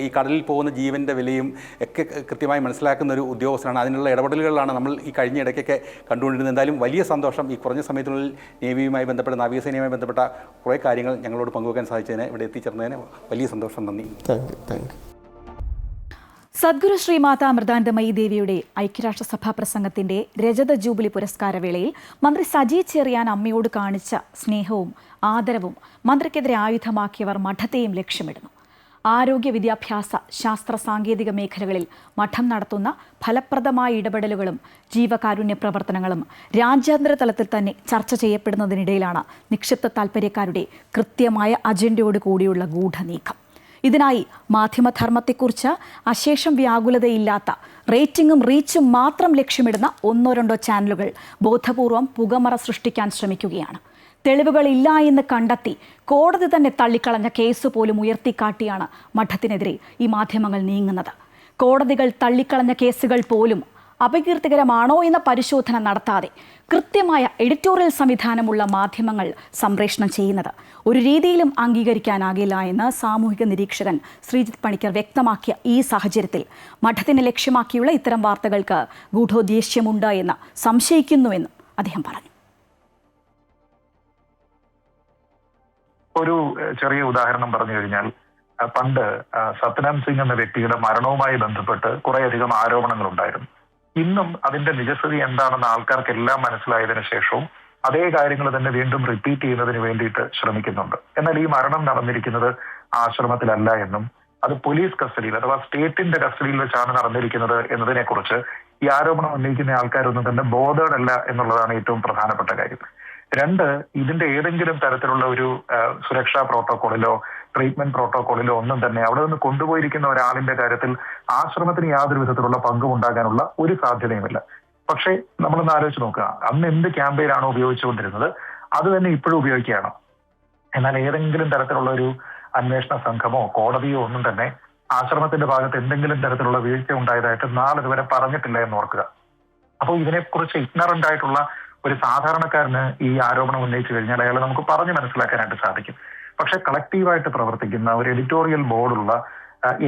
ഈ കടലിൽ പോകുന്ന ജീവൻ്റെ വിലയും ഒക്കെ കൃത്യമായി മനസ്സിലാക്കുന്ന ഒരു ഉദ്യോഗസ്ഥനാണ്. അതിനുള്ള ഇടപെടലുകളാണ് നമ്മൾ ഈ കഴിഞ്ഞ ഇടയ്ക്കൊക്കെ കണ്ടുകൊണ്ടിരുന്നത്. എന്തായാലും വലിയ സന്തോഷം. ഈ കുറഞ്ഞ സമയത്തിനുള്ളിൽ നേവിയുമായി ബന്ധപ്പെട്ട നാവികസേനയുമായി ബന്ധപ്പെട്ട കുറേ കാര്യങ്ങൾ ഞങ്ങളോട് പങ്കുവെക്കാൻ സാധിച്ചതിന്, ഇവിടെ എത്തിച്ചേർന്നതിന് വലിയ സന്തോഷം. നന്ദി. Thank you. സദ്ഗുരു ശ്രീ മാതാ അമൃതാനന്ദമയി ദേവിയുടെ ഐക്യരാഷ്ട്രസഭാ പ്രസംഗത്തിന്റെ രജത ജൂബിലി പുരസ്കാരവേളയിൽ മന്ത്രി സജി ചെറിയാൻ അമ്മയോട് കാണിച്ച സ്നേഹവും ആദരവും മന്ത്രിക്കെതിരെ ആയുധമാക്കിയവർ മഠത്തെയും ലക്ഷ്യമിടുന്നു. ആരോഗ്യ, വിദ്യാഭ്യാസ, ശാസ്ത്ര, സാങ്കേതിക മേഖലകളിൽ മഠം നടത്തുന്ന ഫലപ്രദമായ ഇടപെടലുകളും ജീവകാരുണ്യ പ്രവർത്തനങ്ങളും രാജ്യാന്തര തലത്തിൽ തന്നെ ചർച്ച ചെയ്യപ്പെടുന്നതിനിടയിലാണ് നിക്ഷിപ്ത താൽപ്പര്യക്കാരുടെ കൃത്യമായ അജണ്ടയോട് കൂടിയുള്ള ഗൂഢനീക്കം. ഇതിനായി മാധ്യമധർമ്മത്തെക്കുറിച്ച് അശേഷം വ്യാകുലതയില്ലാത്ത റേറ്റിംഗും റീച്ചും മാത്രം ലക്ഷ്യമിടുന്ന 1-2 ചാനലുകൾ ബോധപൂർവം പുകമറ സൃഷ്ടിക്കാൻ ശ്രമിക്കുകയാണ്. തെളിവുകളില്ല എന്ന് കണ്ടെത്തി കോടതി തന്നെ തള്ളിക്കളഞ്ഞ കേസ് പോലും ഉയർത്തിക്കാട്ടിയാണ് മഠത്തിനെതിരെ ഈ മാധ്യമങ്ങൾ നീങ്ങുന്നത്. കോടതികൾ തള്ളിക്കളഞ്ഞ കേസുകൾ പോലും അപകീർത്തികരമാണോ എന്ന പരിശോധന നടത്താതെ കൃത്യമായ എഡിറ്റോറിയൽ സംവിധാനമുള്ള മാധ്യമങ്ങൾ സംപ്രേഷണം ചെയ്യുന്നത് ഒരു രീതിയിലും അംഗീകരിക്കാനാകില്ല എന്ന് സാമൂഹിക നിരീക്ഷകൻ ശ്രീജിത്ത് പണിക്കർ വ്യക്തമാക്കിയ ഈ സാഹചര്യത്തിൽ മഠത്തിനെ ലക്ഷ്യമാക്കിയുള്ള ഇത്തരം വാർത്തകൾക്ക് ഗൂഢോദ്ദേശ്യമുണ്ട് എന്ന് സംശയിക്കുന്നുവെന്നും അദ്ദേഹം പറഞ്ഞു. ഒരു ചെറിയ ഉദാഹരണം പറഞ്ഞു കഴിഞ്ഞാൽ, പണ്ട് സത്നാം സിംഗ് എന്ന വ്യക്തിയുടെ മരണവുമായി ബന്ധപ്പെട്ട് കുറേയധികം ആരോപണങ്ങൾ ഉണ്ടായിരുന്നു. ഇന്നും അതിന്റെ നിജസ്ഥിതി എന്താണെന്ന് ആൾക്കാർക്കെല്ലാം മനസ്സിലായതിനു ശേഷവും അതേ കാര്യങ്ങൾ തന്നെ വീണ്ടും റിപ്പീറ്റ് ചെയ്യുന്നതിന് വേണ്ടിയിട്ട് ശ്രമിക്കുന്നുണ്ട്. എന്നാൽ ഈ മരണം നടന്നിരിക്കുന്നത് ആശ്രമത്തിലല്ല എന്നും അത് പോലീസ് കസ്റ്റഡിയിൽ അഥവാ സ്റ്റേറ്റിന്റെ കസ്റ്റഡിയിൽ വെച്ചാണ് നടന്നിരിക്കുന്നത് എന്നതിനെ കുറിച്ച് ഈ ആരോപണം ഉന്നയിക്കുന്ന ആൾക്കാരൊന്നും തന്നെ ബോധേഡല്ല എന്നുള്ളതാണ് ഏറ്റവും പ്രധാനപ്പെട്ട കാര്യം. 2, ഇതിന്റെ ഏതെങ്കിലും തരത്തിലുള്ള ഒരു സുരക്ഷാ പ്രോട്ടോകോളിലോ ട്രീറ്റ്മെന്റ് പ്രോട്ടോകോളിലോ ഒന്നും തന്നെ അവിടെ നിന്ന് കൊണ്ടുപോയിരിക്കുന്ന ഒരാളിന്റെ കാര്യത്തിൽ ആശ്രമത്തിന് യാതൊരു വിധത്തിലുള്ള പങ്കും ഉണ്ടാകാനുള്ള ഒരു സാധ്യതയുമില്ല. പക്ഷേ നമ്മളൊന്ന് ആലോചിച്ച് നോക്കുക, അന്ന് എന്ത് ക്യാമ്പയിനാണോ ഉപയോഗിച്ചുകൊണ്ടിരുന്നത് അത് തന്നെ ഇപ്പോഴും ഉപയോഗിക്കുകയാണ്. എന്നാൽ ഏതെങ്കിലും തരത്തിലുള്ള ഒരു അന്വേഷണ സംഘമോ കോടതിയോ ഒന്നും തന്നെ ആശ്രമത്തിന്റെ ഭാഗത്ത് എന്തെങ്കിലും തരത്തിലുള്ള വീഴ്ച ഉണ്ടായതായിട്ട് നാളിതുവരെ പറഞ്ഞിട്ടില്ല എന്ന് ഓർക്കുക. അപ്പോൾ ഇതിനെക്കുറിച്ച് ഇഗ്നറന്റ് ആയിട്ടുള്ള ഒരു സാധാരണക്കാരന് ഈ ആരോപണം ഉന്നയിച്ചു കഴിഞ്ഞാൽ അയാളെ നമുക്ക് പറഞ്ഞു മനസ്സിലാക്കാനായിട്ട് സാധിക്കും. പക്ഷെ കളക്റ്റീവായിട്ട് പ്രവർത്തിക്കുന്ന ഒരു എഡിറ്റോറിയൽ ബോർഡുള്ള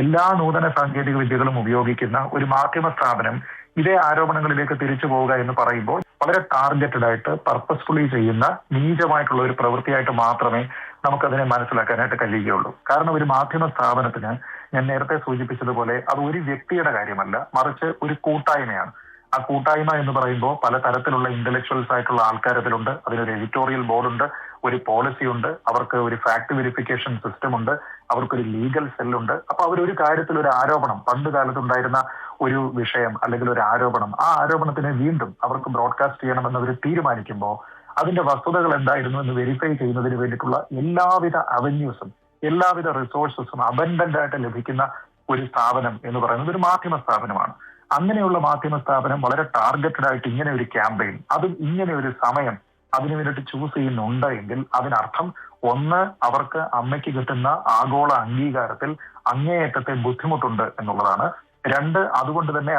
എല്ലാ നൂതന സാങ്കേതിക വിദ്യകളും ഉപയോഗിക്കുന്ന ഒരു മാധ്യമ സ്ഥാപനം ഇതേ ആരോപണങ്ങളിലേക്ക് തിരിച്ചു പോവുക എന്ന് പറയുമ്പോൾ വളരെ ടാർഗറ്റഡ് ആയിട്ട് പർപ്പസ്ഫുള്ളി ചെയ്യുന്ന നീചമായിട്ടുള്ള ഒരു പ്രവൃത്തിയായിട്ട് മാത്രമേ നമുക്കതിനെ മനസ്സിലാക്കാനായിട്ട് കഴിയുകയുള്ളൂ. കാരണം ഒരു മാധ്യമ സ്ഥാപനത്തിന് ഞാൻ നേരത്തെ സൂചിപ്പിച്ചതുപോലെ അത് ഒരു വ്യക്തിയുടെ കാര്യമല്ല, മറിച്ച് ഒരു കൂട്ടായ്മയാണ്. ആ കൂട്ടായ്മ എന്ന് പറയുമ്പോൾ പല തരത്തിലുള്ള ഇന്റലക്ച്വൽസ് ആയിട്ടുള്ള ആൾക്കാർ അതിലുണ്ട്. അതിനൊരു എഡിറ്റോറിയൽ ബോർഡുണ്ട്, ഒരു പോളിസി ഉണ്ട്, അവർക്ക് ഒരു ഫാക്ട് വെരിഫിക്കേഷൻ സിസ്റ്റം ഉണ്ട്, അവർക്കൊരു ലീഗൽ സെല്ലുണ്ട്. അപ്പൊ അവരൊരു കാര്യത്തിൽ ഒരു ആരോപണം, പണ്ട് കാലത്തുണ്ടായിരുന്ന ഒരു വിഷയം അല്ലെങ്കിൽ ഒരു ആരോപണം, ആ ആരോപണത്തിനെ വീണ്ടും അവർക്ക് ബ്രോഡ്കാസ്റ്റ് ചെയ്യണമെന്ന് അവർ തീരുമാനിക്കുമ്പോൾ അതിന്റെ വസ്തുതകൾ എന്തായിരുന്നു എന്ന് വെരിഫൈ ചെയ്യുന്നതിന് വേണ്ടിയിട്ടുള്ള എല്ലാവിധ അവന്യൂസും എല്ലാവിധ റിസോഴ്സസും അബൻഡന്റ് ആയിട്ട് ലഭിക്കുന്ന ഒരു സ്ഥാപനം എന്ന് പറയുന്നത് ഒരു മാധ്യമ സ്ഥാപനമാണ്. അങ്ങനെയുള്ള മാധ്യമ സ്ഥാപനം വളരെ ടാർഗറ്റഡ് ആയിട്ട് ഇങ്ങനെ ഒരു ക്യാമ്പയിൻ, അതും ഇങ്ങനെ ഒരു സമയം അതിനു വേണ്ടിയിട്ട് ചൂസ് ചെയ്യുന്നുണ്ട് എങ്കിൽ അതിനർത്ഥം ഒന്ന്, അവർക്ക് അമ്മയ്ക്ക് കിട്ടുന്ന ആഗോള അംഗീകാരത്തിൽ അങ്ങേയറ്റത്തെ ബുദ്ധിമുട്ടുണ്ട് എന്നുള്ളതാണ്. രണ്ട്, അതുകൊണ്ട് തന്നെ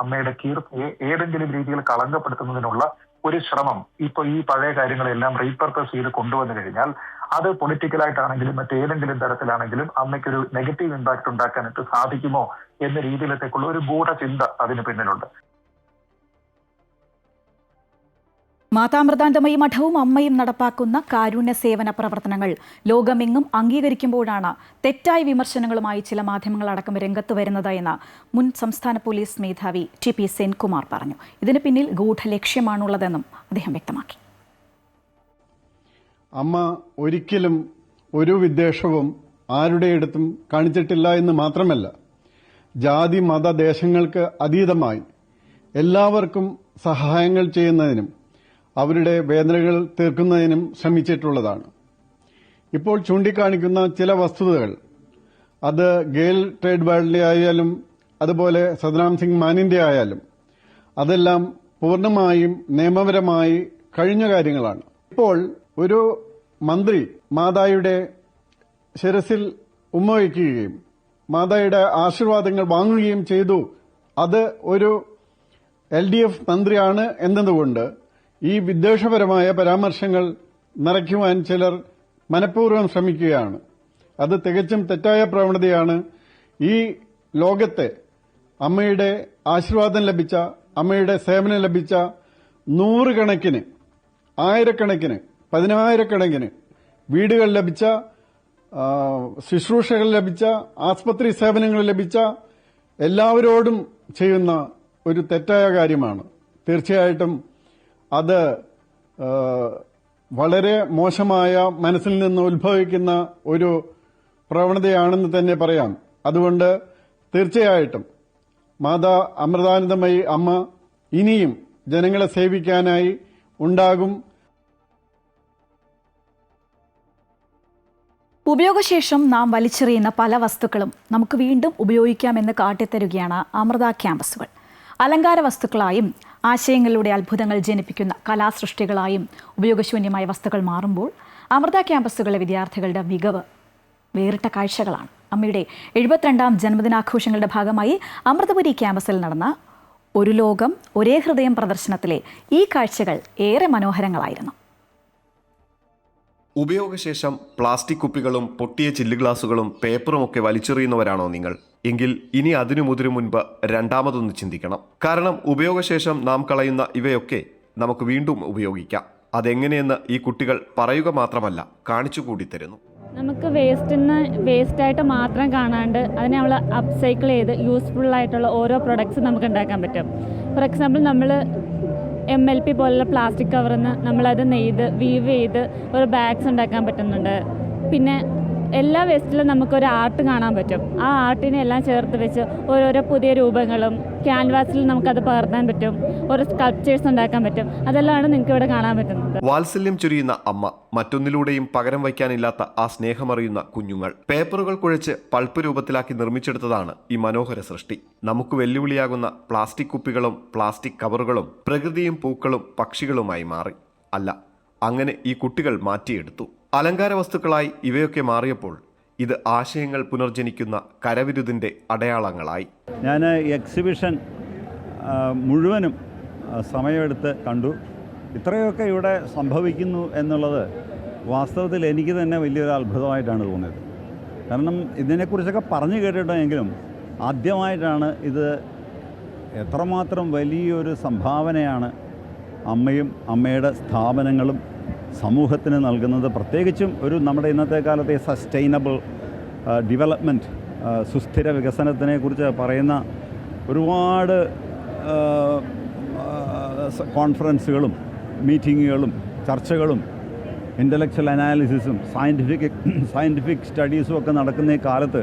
അമ്മയുടെ കീർത്തിയെ ഏതെങ്കിലും രീതിയിൽ കളങ്കപ്പെടുത്തുന്നതിനുള്ള ഒരു ശ്രമം ഇപ്പൊ ഈ പഴയ കാര്യങ്ങളെല്ലാം റീപർപ്പസ് ചെയ്ത് കൊണ്ടുവന്നു കഴിഞ്ഞാൽ അത് പൊളിറ്റിക്കലായിട്ടാണെങ്കിലും മറ്റേതെങ്കിലും തരത്തിലാണെങ്കിലും അമ്മയ്ക്കൊരു നെഗറ്റീവ് ഇമ്പാക്ട് ഉണ്ടാക്കാനായിട്ട് സാധിക്കുമോ എന്ന രീതിയിലേക്കുള്ള ഒരു ഗൂഢചിന്ത അതിന് പിന്നിലുണ്ട്. മാതാമൃതാനന്ദമയി മഠവും അമ്മയും നടപ്പാക്കുന്ന കാരുണ്യ സേവന പ്രവർത്തനങ്ങൾ ലോകമെങ്ങും അംഗീകരിക്കുമ്പോഴാണ് തെറ്റായ വിമർശനങ്ങളുമായി ചില മാധ്യമങ്ങളടക്കം രംഗത്ത് വരുന്നത് എന്ന് മുൻ സംസ്ഥാന പോലീസ് മേധാവി ടി പി സെൻകുമാർ പറഞ്ഞു. ഇതിന് പിന്നിൽ ഗൂഢലക്ഷ്യമാണുള്ളതെന്നും അദ്ദേഹം വ്യക്തമാക്കി. അമ്മ ഒരിക്കലും ഒരു വിദ്വേഷവും ആരുടെയിടത്തും കാണിച്ചിട്ടില്ല എന്ന് മാത്രമല്ല, ജാതി മത ദേശങ്ങൾക്ക് അതീതമായി എല്ലാവർക്കും സഹായങ്ങൾ ചെയ്യുന്നതിനും അവരുടെ വേദനകൾ തീർക്കുന്നതിനും ശ്രമിച്ചിട്ടുള്ളതാണ്. ഇപ്പോൾ ചൂണ്ടിക്കാണിക്കുന്ന ചില വസ്തുതകൾ, അത് ഗെയിൽ ട്രേഡ് വേൾഡിന്റെ ആയാലും അതുപോലെ സത്നാം സിംഗ് മാനിന്റെ ആയാലും, അതെല്ലാം പൂർണ്ണമായും നിയമപരമായി കഴിഞ്ഞ കാര്യങ്ങളാണ്. ഇപ്പോൾ ഒരു മന്ത്രി മാതായുടെ ശിരസിൽ ഉമ്മ വയ്ക്കുകയും മാതായുടെ ആശീർവാദങ്ങൾ വാങ്ങുകയും ചെയ്തു. അത് ഒരു LDF മന്ത്രിയാണ് എന്നതുകൊണ്ട് ഈ വിദ്വേഷപരമായ പരാമർശങ്ങൾ നിറയ്ക്കുവാൻ ചിലർ മനഃപൂർവ്വം ശ്രമിക്കുകയാണ്. അത് തികച്ചും തെറ്റായ പ്രവണതയാണ്. ഈ ലോകത്തെ അമ്മയുടെ ആശീർവാദം ലഭിച്ച, അമ്മയുടെ സേവനം ലഭിച്ച നൂറുകണക്കിന്, ആയിരക്കണക്കിന്, പതിനായിരക്കണക്കിന് വീടുകൾ ലഭിച്ച, ശുശ്രൂഷകൾ ലഭിച്ച, ആസ്പത്രി സേവനങ്ങൾ ലഭിച്ച എല്ലാവരോടും ചെയ്യുന്ന ഒരു തെറ്റായ കാര്യമാണ്. തീർച്ചയായിട്ടും അത് വളരെ മോശമായ മനസ്സിൽ നിന്ന് ഉത്ഭവിക്കുന്ന ഒരു പ്രവണതയാണെന്ന് തന്നെ പറയാം. അതുകൊണ്ട് തീർച്ചയായിട്ടും മാതാ അമൃതാനന്ദമയി അമ്മ ഇനിയും ജനങ്ങളെ സേവിക്കാനായി ഉണ്ടാകും. ഉപയോഗശേഷം നാം വലിച്ചെറിയുന്ന പല വസ്തുക്കളും നമുക്ക് വീണ്ടും ഉപയോഗിക്കാമെന്ന് കാട്ടിത്തരുകയാണ് അമൃത ക്യാമ്പസുകൾ. അലങ്കാര വസ്തുക്കളായും ആശയങ്ങളിലൂടെ അത്ഭുതങ്ങൾ ജനിപ്പിക്കുന്ന കലാസൃഷ്ടികളായും ഉപയോഗശൂന്യമായ വസ്തുക്കൾ മാറുമ്പോൾ അമൃത ക്യാമ്പസുകളിലെ വിദ്യാർത്ഥികളുടെ മികവ് വേറിട്ട കാഴ്ചകളാണ്. അമ്മയുടെ 72ാം ജന്മദിനാഘോഷങ്ങളുടെ ഭാഗമായി അമൃതപുരി ക്യാമ്പസിൽ നടന്ന ഒരു ലോകം ഒരേ ഹൃദയം പ്രദർശനത്തിലെ ഈ കാഴ്ചകൾ ഏറെ മനോഹരങ്ങളായിരുന്നു. ഉപയോഗശേഷം പ്ലാസ്റ്റിക് കുപ്പികളും പൊട്ടിയ ചില്ല് ഗ്ലാസുകളും പേപ്പറുമൊക്കെ വലിച്ചെറിയുന്നവരാണോ നിങ്ങൾ? എങ്കിൽ ഇനി അതിനു മുൻപ് രണ്ടാമതൊന്ന് ചിന്തിക്കണം. കാരണം ഉപയോഗശേഷം നാം കളയുന്ന ഇവയൊക്കെ നമുക്ക് വീണ്ടും ഉപയോഗിക്കാം. അതെങ്ങനെയെന്ന് ഈ കുട്ടികൾ പറയുക മാത്രമല്ല, കാണിച്ചുകൂടി തരുന്നു. നമുക്ക് വേസ്റ്റായിട്ട് മാത്രം കാണാണ്ട് അതിനെ നമ്മൾ അപ്സൈക്കിൾ ചെയ്ത് യൂസ്ഫുള്ളായിട്ടുള്ള ഓരോ പ്രൊഡക്ട്സ് നമുക്ക് ഉണ്ടാക്കാൻ പറ്റും. ഫോർ എക്സാമ്പിൾ, നമ്മൾ MLP പോലുള്ള പ്ലാസ്റ്റിക് കവറിൽ നിന്ന് നമ്മളത് നെയ്ത് വീവ് ചെയ്ത് ഒരു ബാഗ്സ് ഉണ്ടാക്കാൻ പറ്റുന്നുണ്ട്. പിന്നെ എല്ലാ വേസ്റ്റിലും നമുക്കൊരു ആർട്ട് കാണാൻ പറ്റും. ആ ആർട്ടിനെ എല്ലാം ചേർത്ത് വെച്ച് ഓരോരോ പുതിയ രൂപങ്ങളും ക്യാൻവാസിൽ നമുക്കത് പകർത്താൻ പറ്റും. ഓരോ സ്കൾപ്ചേഴ്സ് ഉണ്ടാക്കാൻ പറ്റും. അതെല്ലാമാണ് നിങ്ങൾക്ക് ഇവിടെ കാണാൻ പറ്റുന്നത്. വാത്സല്യം ചൊരിയുന്ന അമ്മ, മറ്റൊന്നിലൂടെയും പകരം വയ്ക്കാനില്ലാത്ത ആ സ്നേഹമറിയുന്ന കുഞ്ഞുങ്ങൾ. പേപ്പറുകൾ കുഴച്ച് പൾപ്പ് രൂപത്തിലാക്കി നിർമ്മിച്ചെടുത്തതാണ് ഈ മനോഹര സൃഷ്ടി. നമുക്ക് വെല്ലുവിളിയാകുന്ന പ്ലാസ്റ്റിക് കുപ്പികളും പ്ലാസ്റ്റിക് കവറുകളും പ്രകൃതിയും പൂക്കളും പക്ഷികളുമായി മാറി. അല്ല, അങ്ങനെ ഈ കുട്ടികൾ മാറ്റിയെടുത്തു. അലങ്കാര വസ്തുക്കളായി ഇവയൊക്കെ മാറിയപ്പോൾ ഇത് ആശയങ്ങൾ പുനർജനിക്കുന്ന കരവിരുതിൻ്റെ അടയാളങ്ങളായി. ഞാൻ എക്സിബിഷൻ മുഴുവനും സമയമെടുത്ത് കണ്ടു. ഇത്രയൊക്കെ ഇവിടെ സംഭവിക്കുന്നു എന്നുള്ളത് വാസ്തവത്തിൽ എനിക്ക് തന്നെ വലിയൊരു അത്ഭുതമായിട്ടാണ് തോന്നിയത്. കാരണം ഇതിനെക്കുറിച്ചൊക്കെ പറഞ്ഞു കേട്ടിട്ടുണ്ടെങ്കിലും ആദ്യമായിട്ടാണ് ഇത് എത്രമാത്രം വലിയൊരു സംഭാവനയാണ് അമ്മയും അമ്മയുടെ സ്ഥാപനങ്ങളും സമൂഹത്തിന് നൽകുന്നത്. പ്രത്യേകിച്ചും നമ്മുടെ ഇന്നത്തെ കാലത്തെ സസ്റ്റൈനബിൾ ഡെവലപ്മെൻറ്റ്, സുസ്ഥിര വികസനത്തിനെക്കുറിച്ച് പറയുന്ന ഒരുപാട് കോൺഫറൻസുകളും മീറ്റിങ്ങുകളും ചർച്ചകളും ഇൻ്റലക്ച്വൽ അനാലിസിസും സയൻറ്റിഫിക് സ്റ്റഡീസും ഒക്കെ നടക്കുന്ന ഈ കാലത്ത്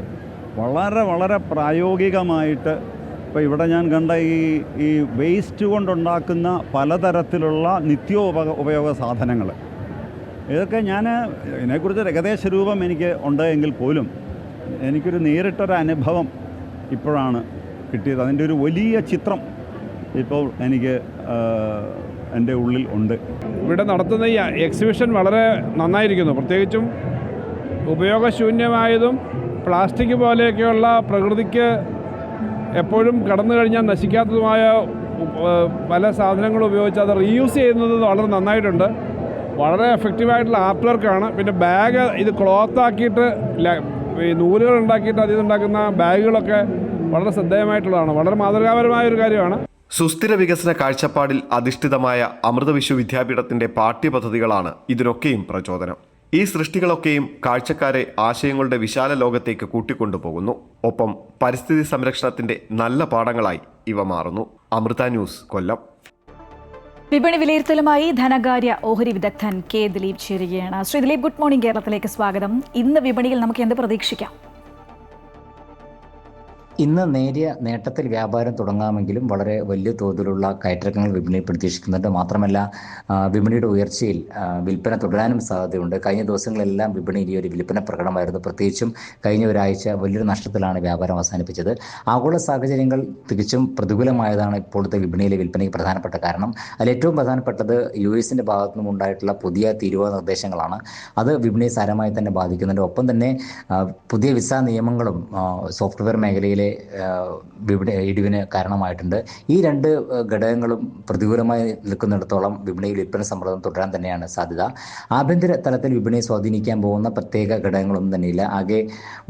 വളരെ വളരെ പ്രായോഗികമായിട്ട് ഇപ്പോൾ ഇവിടെ ഞാൻ കണ്ട ഈ വേസ്റ്റ് കൊണ്ടുണ്ടാക്കുന്ന പലതരത്തിലുള്ള ഉപയോഗ സാധനങ്ങൾ, ഇതൊക്കെ ഇതിനെക്കുറിച്ച് ഏകദേശ രൂപം എനിക്ക് ഉണ്ട് എങ്കിൽ പോലും എനിക്കൊരു നേരിട്ടൊരു അനുഭവം ഇപ്പോഴാണ് കിട്ടിയത്. അതിൻ്റെ ഒരു വലിയ ചിത്രം ഇപ്പോൾ എനിക്ക് എൻ്റെ ഉള്ളിൽ ഉണ്ട്. ഇവിടെ നടത്തുന്ന ഈ എക്സിബിഷൻ വളരെ നന്നായിരിക്കുന്നു. പ്രത്യേകിച്ചും ഉപയോഗശൂന്യമായതും പ്ലാസ്റ്റിക് പോലെയൊക്കെയുള്ള പ്രകൃതിക്ക് എപ്പോഴും കടന്നു കഴിഞ്ഞാൽ നശിക്കാത്തതുമായ പല സാധനങ്ങളും ഉപയോഗിച്ച് അത് റീയൂസ് ചെയ്യുന്നത് വളരെ നന്നായിട്ടുണ്ട്. വളരെ എഫക്റ്റീവായിട്ടുള്ള ആർട്ട് വർക്കാണ്. പിന്നെ ബാഗ് ഇത് ക്ലോത്ത് ആക്കിയിട്ട് ഈ നൂലുകൾ ഉണ്ടാക്കിയിട്ട് അതിൽ നിന്നുണ്ടാക്കുന്ന ബാഗുകളൊക്കെ വളരെ ശ്രദ്ധേയമായിട്ടുള്ളതാണ്. വളരെ മാതൃകാപരമായ ഒരു കാര്യമാണ്. സുസ്ഥിര വികസന കാഴ്ചപ്പാടിൽ അധിഷ്ഠിതമായ അമൃത വിശ്വവിദ്യാപീഠത്തിന്റെ പാഠ്യപദ്ധതികളാണ് ഇതിനൊക്കെയും പ്രചോദനം. ഈ സൃഷ്ടികളൊക്കെയും കാഴ്ചക്കാരെ ആശയങ്ങളുടെ വിശാല ലോകത്തേക്ക് കൂട്ടിക്കൊണ്ടുപോകുന്നു. ഒപ്പം പരിസ്ഥിതി സംരക്ഷണത്തിന്റെ നല്ല പാഠങ്ങളായി ഇവ മാറുന്നു. അമൃത ന്യൂസ്, കൊല്ലം. വിപണി വിലയിരുത്തലുമായി ധനകാര്യ ഓഹരി വിദഗ്ധൻ കെ ദിലീപ് ചേരുകയാണ്. Shri Dileep, good morning. കേരളത്തിലേക്ക് സ്വാഗതം. ഇന്ന് വിപണിയിൽ നമുക്ക് എന്ത് പ്രതീക്ഷിക്കാം? ഇന്ന് നേരിയ നേട്ടത്തിൽ വ്യാപാരം തുടങ്ങാമെങ്കിലും വളരെ വലിയ തോതിലുള്ള കയറ്റിറക്കങ്ങൾ വിപണിയിൽ പ്രതീക്ഷിക്കുന്നുണ്ട്. മാത്രമല്ല, വിപണിയുടെ ഉയർച്ചയിൽ വിൽപ്പന തുടരാനും സാധ്യതയുണ്ട്. കഴിഞ്ഞ ദിവസങ്ങളെല്ലാം വിപണിയിൽ ഈ ഒരു വിൽപ്പന പ്രകടമായിരുന്നു. പ്രത്യേകിച്ചും കഴിഞ്ഞ ഒരാഴ്ച വലിയൊരു നഷ്ടത്തിലാണ് വ്യാപാരം അവസാനിപ്പിച്ചത്. ആഗോള സാഹചര്യങ്ങൾ തികച്ചും പ്രതികൂലമായതാണ് ഇപ്പോഴത്തെ വിപണിയിലെ വിൽപ്പനയ്ക്ക് പ്രധാനപ്പെട്ട കാരണം. അതിൽ ഏറ്റവും പ്രധാനപ്പെട്ടത് US ഭാഗത്തു നിന്നും ഉണ്ടായിട്ടുള്ള പുതിയ തീരുവ നിർദ്ദേശങ്ങളാണ്. അത് വിപണിയെ സാരമായി തന്നെ ബാധിക്കുന്നുണ്ട്. ഒപ്പം തന്നെ പുതിയ വിസ നിയമങ്ങളും സോഫ്റ്റ്വെയർ മേഖലയിലെ ഇടിവിന് കാരണമായിട്ടുണ്ട്. ഈ രണ്ട് ഘടകങ്ങളും പ്രതികൂലമായി നിൽക്കുന്നിടത്തോളം വിപണിയിൽ വിൽപ്പന സമ്മർദ്ദം തുടരാൻ തന്നെയാണ് സാധ്യത. ആഭ്യന്തര തലത്തിൽ വിപണിയെ സ്വാധീനിക്കാൻ പോകുന്ന പ്രത്യേക ഘടകങ്ങളൊന്നും തന്നെയില്ല. ആകെ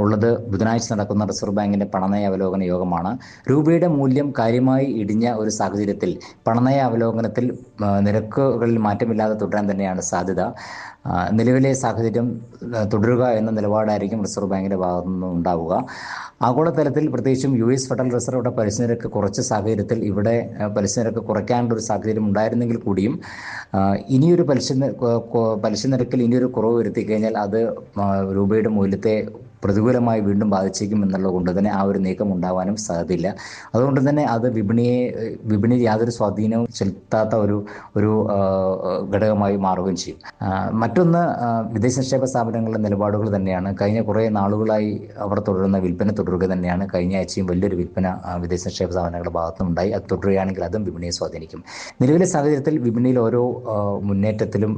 ഉള്ളത് ബുധനാഴ്ച നടക്കുന്ന റിസർവ് ബാങ്കിന്റെ പണനയ അവലോകന യോഗമാണ്. രൂപയുടെ മൂല്യം കാര്യമായി ഇടിഞ്ഞ ഒരു സാഹചര്യത്തിൽ പണനയ അവലോകനത്തിൽ നിരക്കുകളിൽ മാറ്റമില്ലാതെ തുടരാൻ തന്നെയാണ് സാധ്യത. നിലവിലെ സാഹചര്യം തുടരുക എന്ന നിലപാടായിരിക്കും റിസർവ് ബാങ്കിന്റെ ഭാഗത്തു നിന്ന് ഉണ്ടാവുക. ആഗോളതലത്തിൽ പ്രത്യേകിച്ചും US ഫെഡറൽ റിസർവ് പലിശ നിരക്ക് കുറച്ച സാഹചര്യത്തിൽ ഇവിടെ പലിശ നിരക്ക് കുറയ്ക്കാനുള്ള ഒരു സാഹചര്യം ഉണ്ടായിരുന്നെങ്കിൽ കൂടിയും ഇനിയൊരു പലിശ നിരക്കിൽ ഇനിയൊരു കുറവ് വരുത്തി കഴിഞ്ഞാൽ അത് രൂപയുടെ മൂല്യത്തെ പ്രതികൂലമായി വീണ്ടും ബാധിച്ചേക്കും എന്നുള്ളത് കൊണ്ട് തന്നെ ആ ഒരു നീക്കം ഉണ്ടാവാനും സാധ്യതയില്ല. അതുകൊണ്ട് തന്നെ അത് വിപണിയിൽ യാതൊരു സ്വാധീനവും ചെലുത്താത്ത ഒരു ഘടകമായി മാറുകയും ചെയ്യും. മറ്റൊന്ന്, വിദേശ നിക്ഷേപ സ്ഥാപനങ്ങളുടെ നിലപാടുകൾ തന്നെയാണ്. കഴിഞ്ഞ കുറേ നാളുകളായി അവർ തുടരുന്ന വിൽപ്പന തുടരുക തന്നെയാണ്. കഴിഞ്ഞ ആഴ്ചയും വലിയൊരു വിൽപ്പന വിദേശ നിക്ഷേപ സ്ഥാപനങ്ങളുടെ ഭാഗത്തുനിന്നുണ്ടായി. അത് തുടരുകയാണെങ്കിൽ അതും വിപണിയെ സ്വാധീനിക്കും. നിലവിലെ സാഹചര്യത്തിൽ വിപണിയിൽ ഓരോ മുന്നേറ്റത്തിലും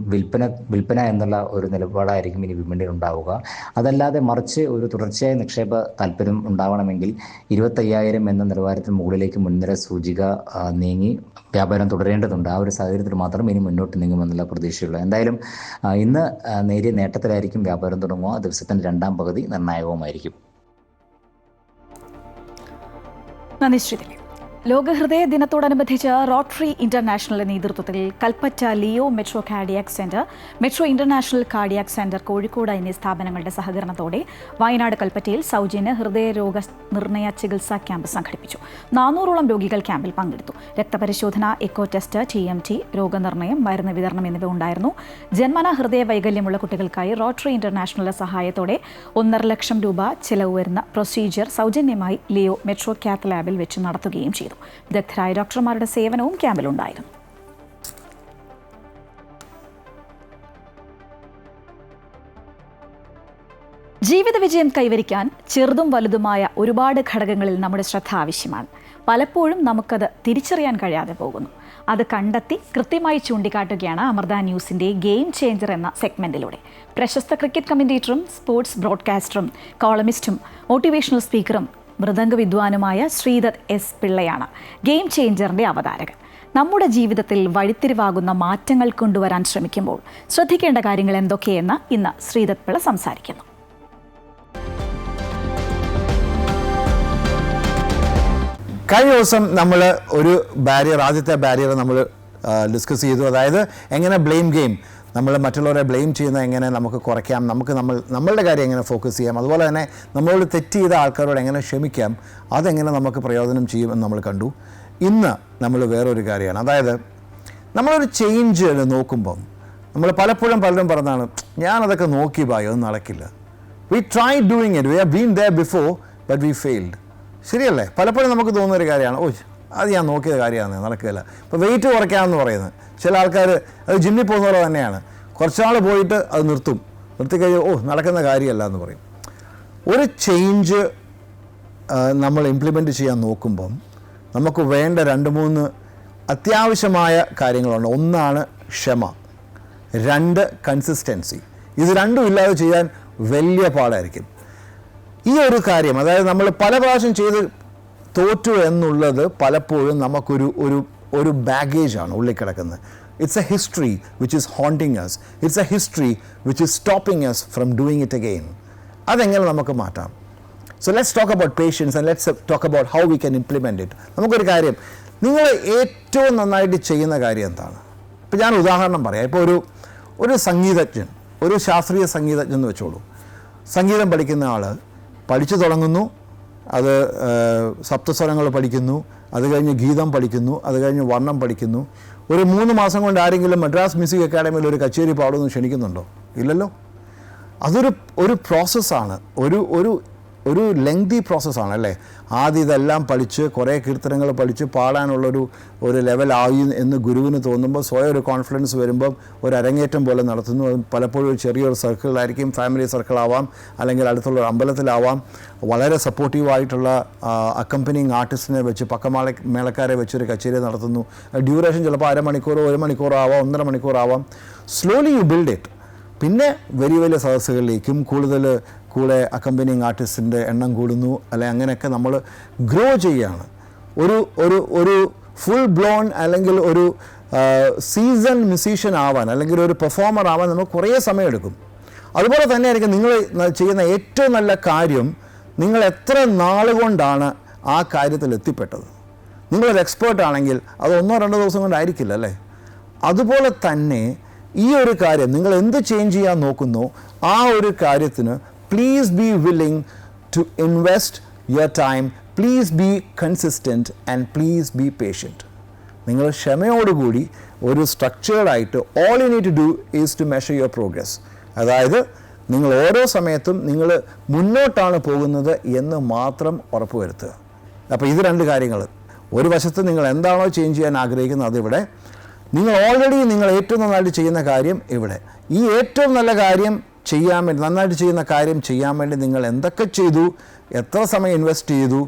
വിൽപ്പന എന്നുള്ള ഒരു നിലപാടായിരിക്കും ഇനി വിപണിയിൽ ഉണ്ടാവുക. അതല്ലാതെ മറിച്ച് ഒരു തുടർച്ചയായ നിക്ഷേപ താല്പര്യം ഉണ്ടാവണമെങ്കിൽ 25,000 എന്ന നിലവാരത്തിന് മുകളിലേക്ക് മുൻനിര സൂചിക നീങ്ങി വ്യാപാരം തുടരേണ്ടതുണ്ട്. ആ ഒരു സാഹചര്യത്തിൽ മാത്രം ഇനി മുന്നോട്ട് നീങ്ങുമെന്നുള്ള പ്രതീക്ഷയുള്ളൂ. എന്തായാലും ഇന്ന് നേരിയ നേട്ടത്തിലായിരിക്കും വ്യാപാരം തുടങ്ങുക. ദിവസത്തിന്റെ രണ്ടാം പകുതി നിർണായകവുമായിരിക്കും. നന്ദി ശ്രീ ദിലീപ്. ലോക ഹൃദയ ദിനത്തോടനുബന്ധിച്ച് റോട്ടറി ഇന്റർനാഷണലിന്റെ നേതൃത്വത്തിൽ Kalpetta Leo metro cardiac centre, metro international cardiac centre Kozhikode എന്നീ സ്ഥാപനങ്ങളുടെ സഹകരണത്തോടെ വയനാട് കൽപ്പറ്റയിൽ സൗജന്യ ഹൃദയരോഗ നിർണയ ചികിത്സാ ക്യാമ്പ് സംഘടിപ്പിച്ചു. 400ഓളം രോഗികൾ ക്യാമ്പിൽ പങ്കെടുത്തു. രക്തപരിശോധന, എക്കോ ടെസ്റ്റ്, TMT, രോഗനിർണയം, മരുന്ന് വിതരണം എന്നിവ ഉണ്ടായിരുന്നു. ജന്മന ഹൃദയ വൈകല്യമുള്ള കുട്ടികൾക്കായി റോട്ടറി ഇന്റർനാഷണലിന്റെ സഹായത്തോടെ 1.5 ലക്ഷം രൂപ ചെലവ് വരുന്ന പ്രൊസീജിയർ സൗജന്യമായി ലിയോ മെട്രോ കാത്ത് ലാബിൽ വെച്ച് നടത്തുകയും ചെയ്തു. വിദഗ്ധരായ ഡോക്ടർമാരുടെ സേവനവും ക്യാമ്പിലുണ്ടായിരുന്നു. ജീവിത വിജയം കൈവരിക്കാൻ ചെറുതും വലുതുമായ ഒരുപാട് ഘടകങ്ങളിൽ നമ്മുടെ ശ്രദ്ധ ആവശ്യമാണ്. പലപ്പോഴും നമുക്കത് തിരിച്ചറിയാൻ കഴിയാതെ പോകുന്നു. അത് കണ്ടെത്തി കൃത്യമായി ചൂണ്ടിക്കാട്ടുകയാണ് അമൃത ന്യൂസിൻ്റെ ഗെയിം ചേഞ്ചർ എന്ന സെഗ്മെൻറ്റിലൂടെ. പ്രശസ്ത ക്രിക്കറ്റ് കമൻറ്റേറ്ററും സ്പോർട്സ് ബ്രോഡ്കാസ്റ്ററും കോളമിസ്റ്റും മോട്ടിവേഷണൽ സ്പീക്കറും മൃദംഗ വിദ്വാനുമായ ശ്രീദത്ത് എസ് പിള്ളയാണ് ഗെയിം ചേഞ്ചറിൻ്റെ അവതാരകൻ. നമ്മുടെ ജീവിതത്തിൽ വഴിത്തിരിവാകുന്ന മാറ്റങ്ങൾ കൊണ്ടുവരാൻ ശ്രമിക്കുമ്പോൾ ശ്രദ്ധിക്കേണ്ട കാര്യങ്ങൾ എന്തൊക്കെയെന്ന് ഇന്ന് ശ്രീദത്ത് പിള്ള സംസാരിക്കുന്നു. കഴിഞ്ഞ ദിവസം നമ്മൾ ഒരു ആദ്യത്തെ ബാരിയർ നമ്മൾ ഡിസ്കസ് ചെയ്തു. അതായത് എങ്ങനെ ബ്ലെയിം ഗെയിം, നമ്മൾ മറ്റുള്ളവരെ ബ്ലെയിം ചെയ്യുന്ന എങ്ങനെ നമുക്ക് കുറയ്ക്കാം, നമ്മളുടെ കാര്യം എങ്ങനെ ഫോക്കസ് ചെയ്യാം, അതുപോലെ തന്നെ നമ്മളോട് തെറ്റ് ചെയ്ത ആൾക്കാരോട് എങ്ങനെ ക്ഷമിക്കാം, അതെങ്ങനെ നമുക്ക് പ്രയോജനം ചെയ്യുമെന്ന് നമ്മൾ കണ്ടു. ഇന്ന് നമ്മൾ വേറൊരു കാര്യമാണ്, അതായത് നമ്മളൊരു ചേഞ്ച് നോക്കുമ്പം നമ്മൾ പലപ്പോഴും പലരും പറഞ്ഞാണ് ഞാനതൊക്കെ നോക്കി പോയി ഒന്നും നടക്കില്ല. We try doing it, we have been there before but we failed. ശരിയല്ലേ? പലപ്പോഴും നമുക്ക് തോന്നുന്നൊരു കാര്യമാണ്, അത് ഞാൻ നോക്കിയ കാര്യമാണ്, നടക്കില്ല. ഇപ്പോൾ വെയിറ്റ് കുറയ്ക്കാമെന്ന് പറയുന്നത് ചില ആൾക്കാർ അത് ജിമ്മിൽ പോകുന്ന പോലെ തന്നെയാണ്. കുറച്ചാൾ പോയിട്ട് അത് നിർത്തിക്കഴിഞ്ഞാൽ നടക്കുന്ന കാര്യമല്ല എന്ന് പറയും. ഒരു ചേഞ്ച് നമ്മൾ ഇംപ്ലിമെൻറ്റ് ചെയ്യാൻ നോക്കുമ്പം നമുക്ക് വേണ്ട 2-3 അത്യാവശ്യമായ കാര്യങ്ങളുണ്ട്. ഒന്നാണ് ക്ഷമ, 2 കൺസിസ്റ്റൻസി. ഇത് രണ്ടും ഇല്ലാതെ ചെയ്യാൻ വലിയ പാടായിരിക്കും. ഈ ഒരു കാര്യം, അതായത് നമ്മൾ പല പ്രാവശ്യം ചെയ്ത് തോറ്റു എന്നുള്ളത് പലപ്പോഴും നമുക്കൊരു ബാഗേജാണ് ഉള്ളിൽ കിടക്കുന്നത്. It's a history which is haunting us, it's a history which is stopping us from doing it again. അതെങ്ങനെ നമുക്ക് മാറ്റാം? So let's talk about patience and let's talk about how we can implement it. നമുക്കൊരു കാര്യം, നിങ്ങൾ ഏറ്റവും നന്നായിട്ട് ചെയ്യുന്ന കാര്യം എന്താണ്? ഇപ്പോൾ ഞാൻ ഉദാഹരണം പറയാം. ഇപ്പോൾ ഒരു സംഗീതജ്ഞൻ, ഒരു ശാസ്ത്രീയ സംഗീതജ്ഞൻ എന്ന് വെച്ചോളൂ. സംഗീതം പഠിക്കുന്ന ആൾ പഠിച്ചു തുടങ്ങുന്നു, അത് സപ്തസ്വരങ്ങൾ പഠിക്കുന്നു, അത് കഴിഞ്ഞ് ഗീതം പഠിക്കുന്നു, അത് കഴിഞ്ഞ് വർണ്ണം പഠിക്കുന്നു. ഒരു 3 മാസം കൊണ്ട് ആരെങ്കിലും മദ്രാസ് മ്യൂസിക് അക്കാഡമിയിൽ ഒരു കച്ചേരി പാടുമെന്ന് ക്ഷണിക്കുന്നുണ്ടോ? ഇല്ലല്ലോ. അതൊരു പ്രോസസ്സാണ്, ഒരു ലെങ്തി പ്രോസസ്സാണ് അല്ലേ? ആദ്യം ഇതെല്ലാം പഠിച്ച് കുറേ കീർത്തനങ്ങൾ പഠിച്ച് പാടാനുള്ളൊരു ലെവലായി എന്ന് ഗുരുവിന് തോന്നുമ്പോൾ സ്വയം ഒരു കോൺഫിഡൻസ് വരുമ്പം ഒരു അരങ്ങേറ്റം പോലെ നടത്തുന്നു. പലപ്പോഴും ഒരു ചെറിയൊരു സർക്കിളിലായിരിക്കും, ഫാമിലി സർക്കിളാവാം, അല്ലെങ്കിൽ അടുത്തുള്ള ഒരു അമ്പലത്തിലാവാം. വളരെ സപ്പോർട്ടീവായിട്ടുള്ള അക്കമ്പനിങ് ആർട്ടിസ്റ്റിനെ വെച്ച് മേളക്കാരെ വെച്ചൊരു കച്ചേരി നടത്തുന്നു. ഡ്യൂറേഷൻ ചിലപ്പോൾ 1/2 മണിക്കൂറോ 1 മണിക്കൂറാവാം, 1.5 മണിക്കൂറാവാം. Slowly you build it. പിന്നെ വലിയ സദസ്സുകളിലേക്കും കൂടെ അക്കമ്പനിങ് ആർട്ടിസ്റ്റിൻ്റെ എണ്ണം കൂടുന്നു, അല്ലെ അങ്ങനെയൊക്കെ നമ്മൾ ഗ്രോ ചെയ്യുകയാണ്. ഒരു ഫുൾ ബ്ലോൺ അല്ലെങ്കിൽ ഒരു സീസൺ മ്യൂസീഷ്യൻ ആവാൻ അല്ലെങ്കിൽ ഒരു പെർഫോമർ ആവാൻ നമുക്ക് കുറേ സമയമെടുക്കും. അതുപോലെ തന്നെ ആയിരിക്കും നിങ്ങൾ ചെയ്യുന്ന ഏറ്റവും നല്ല കാര്യം, നിങ്ങൾ എത്ര നാളുകൊണ്ടാണ് ആ കാര്യത്തിൽ എത്തിപ്പെട്ടത്. നിങ്ങളൊരു എക്സ്പേർട്ട് ആണെങ്കിൽ അത് 1-2 ദിവസം കൊണ്ടായിരിക്കില്ല അല്ലേ? അതുപോലെ തന്നെ ഈ ഒരു കാര്യം നിങ്ങൾ എന്ത് ചേഞ്ച് ചെയ്യാൻ നോക്കുന്നോ ആ ഒരു കാര്യത്തിന് please be willing to invest your time, please be consistent and please be patient. നിങ്ങൾ ക്ഷമയോടുകൂടി ഒരു സ്ട്രക്ചേർഡായിട്ട് all you need to do is to measure your progress. അതായത് നിങ്ങൾ ഓരോ സമയത്തും നിങ്ങൾ മുന്നോട്ടാണ് പോകുന്നത് എന്ന് മാത്രം ഉറപ്പുവരുത്തുക. അപ്പോൾ ഇത് 2 കാര്യങ്ങൾ. ഒരു വശത്ത് നിങ്ങൾ എന്താണോ ചേഞ്ച് ചെയ്യാൻ ആഗ്രഹിക്കുന്നത് അതിവിടെ, നിങ്ങൾ ഏറ്റവും നന്നായിട്ട് ചെയ്യുന്ന കാര്യം ഇവിടെ. ഈ ഏറ്റവും നല്ല കാര്യം ചെയ്യാൻ വേണ്ടി, നന്നായിട്ട് ചെയ്യുന്ന കാര്യം ചെയ്യാൻ വേണ്ടി നിങ്ങൾ എന്തൊക്കെ ചെയ്തു, എത്ര സമയം ഇൻവെസ്റ്റ് ചെയ്തു,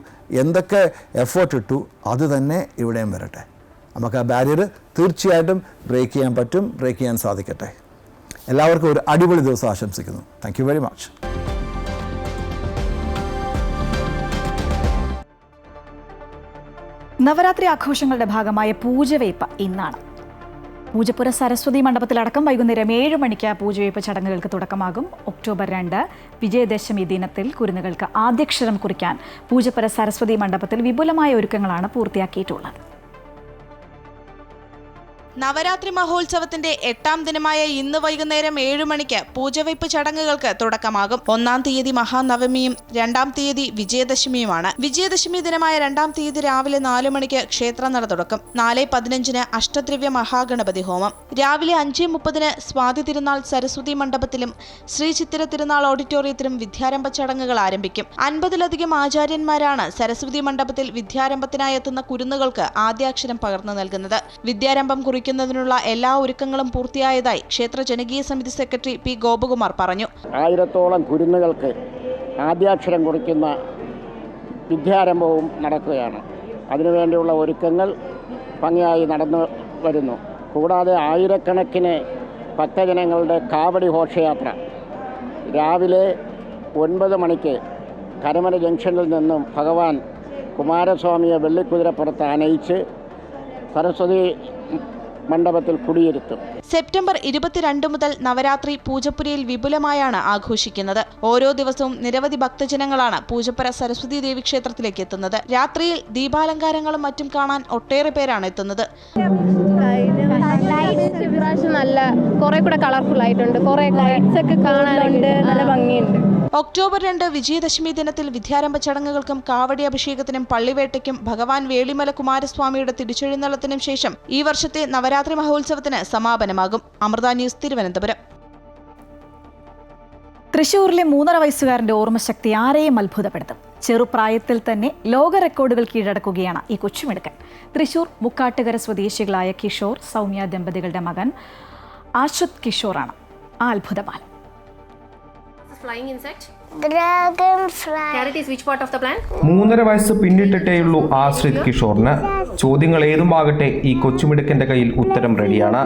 എന്തൊക്കെ എഫേർട്ട് ഇട്ടു, അത് തന്നെ ഇവിടെയും വരട്ടെ. നമുക്ക് ആ ബാരിയർ തീർച്ചയായിട്ടും ബ്രേക്ക് ചെയ്യാൻ പറ്റും, ബ്രേക്ക് ചെയ്യാൻ സാധിക്കട്ടെ. എല്ലാവർക്കും ഒരു അടിപൊളി ദിവസം ആശംസിക്കുന്നു. Thank you very much. Navratri ആഘോഷങ്ങളുടെ ഭാഗമായ പൂജവയ്പ് ഇന്നാണ്. പൂജപ്പുര സരസ്വതി മണ്ഡപത്തിലടക്കം വൈകുന്നേരം 7 മണിക്ക് പൂജവയ്പ് ചടങ്ങുകൾക്ക് തുടക്കമാകും. ഒക്ടോബർ 2 വിജയദശമി ദിനത്തിൽ കുരുന്നുകൾക്ക് ആദ്യക്ഷരം കുറിക്കാൻ പൂജപ്പുര സരസ്വതി മണ്ഡപത്തിൽ വിപുലമായ ഒരുക്കങ്ങളാണ് പൂർത്തിയാക്കിയിട്ടുള്ളത്. നവരാത്രി മഹോത്സവത്തിന്റെ 8ാം ദിനമായ ഇന്ന് വൈകുന്നേരം 7 മണിക്ക് പൂജവയ്പ് ചടങ്ങുകൾക്ക് തുടക്കമാകും. 1-ാം തീയതി മഹാനവമിയും 2-ാം തീയതി വിജയദശമിയുമാണ്. വിജയദശമി ദിനമായ 2-ാം തീയതി രാവിലെ 4 മണിക്ക് ക്ഷേത്രനട തുടക്കും. 4:15 അഷ്ടദ്രവ്യ മഹാഗണപതി ഹോമം. രാവിലെ 5:30 സ്വാതി തിരുനാൾ സരസ്വതി മണ്ഡപത്തിലും ശ്രീ ചിത്തിര തിരുനാൾ ഓഡിറ്റോറിയത്തിലും വിദ്യാരംഭ ചടങ്ങുകൾ ആരംഭിക്കും. 50-ലധികം ആചാര്യന്മാരാണ് സരസ്വതി മണ്ഡപത്തിൽ വിദ്യാരംഭത്തിനായി എത്തുന്ന കുരുന്നുകൾക്ക് ആദ്യാക്ഷരം പകർന്നു നൽകുന്നത്. വിദ്യാരംഭം ിനുള്ള എല്ലാ ഒരുക്കങ്ങളും പൂർത്തിയായതായി ക്ഷേത്ര ജനകീയ സമിതി സെക്രട്ടറി പി ഗോപകുമാർ പറഞ്ഞു. 1000-ഓളം കുരുന്നുകൾക്ക് ആദ്യാക്ഷരം കുറിക്കുന്ന വിദ്യാരംഭവും നടക്കുകയാണ്. അതിനുവേണ്ടിയുള്ള ഒരുക്കങ്ങൾ ഭംഗിയായി നടന്നു വരുന്നു. കൂടാതെ ആയിരക്കണക്കിന് ഭക്തജനങ്ങളുടെ കാവടി ഘോഷയാത്ര രാവിലെ 9 മണിക്ക് കരമന ജംഗ്ഷനിൽ നിന്നും ഭഗവാൻ കുമാരസ്വാമിയെ വെള്ളിക്കുതിരപ്പുറത്ത് ആനയിച്ച് സരസ്വതി മണ്ഡപത്തിൽ കുടിയിരുത്തും. സെപ്റ്റംബർ 22 മുതൽ നവരാത്രി പൂജപ്പുരയിൽ വിപുലമായാണ് ആഘോഷിക്കുന്നത്. ഓരോ ദിവസവും നിരവധി ഭക്തജനങ്ങളാണ് പൂജപ്പുര സരസ്വതി ദേവി ക്ഷേത്രത്തിലേക്ക് എത്തുന്നത്. രാത്രിയിൽ ദീപാലങ്കാരങ്ങളും മറ്റും കാണാൻ ഒട്ടേറെ പേരാണ് എത്തുന്നത്. നല്ല കുറെ കൂടെ കളർഫുൾ ആയിട്ടുണ്ട്, കുറെ ലൈറ്റ്സ് ഒക്കെ കാണാനുണ്ട്, നല്ല ഭംഗിയുണ്ട്. ഒക്ടോബർ 2 വിജയദശമി ദിനത്തിൽ വിദ്യാരംഭ ചടങ്ങുകൾക്കും കാവടി അഭിഷേകത്തിനും പള്ളിവേട്ടയ്ക്കും ഭഗവാൻ വേളിമല കുമാരസ്വാമിയുടെ തിരിച്ചെഴുന്നള്ളത്തിനും ശേഷം ഈ വർഷത്തെ നവരാത്രി മഹോത്സവത്തിന് സമാപനമാകും. അമൃത ന്യൂസ്, തിരുവനന്തപുരം. തൃശൂരിലെ 3.5 വയസ്സുകാരന്റെ ഓർമ്മശക്തി ആരെയും അത്ഭുതപ്പെടുത്തും. ചെറുപ്രായത്തിൽ തന്നെ ലോക റെക്കോർഡുകൾ കീഴടക്കുകയാണ് ഈ കൊച്ചുമിടുക്കൻ. തൃശൂർ മുക്കാട്ടുകര സ്വദേശികളായ കിഷോർ സൗമ്യ ദമ്പതികളുടെ മകൻ ആശ്രിത് കിഷോറാണ് ആ അത്ഭുതബാലൻ. Flying insect? Dragonfly. Carrot is which part of the plant? 3.5 വയസ്സ് പിന്നിട്ടിട്ടേയുള്ളൂ ആശ്രിത് കിഷോറിന്. ചോദ്യങ്ങൾ ഏതുമാകട്ടെ ഈ കൊച്ചുമിടുക്കന്റെ കയ്യിൽ ഉത്തരം റെഡിയാണ്.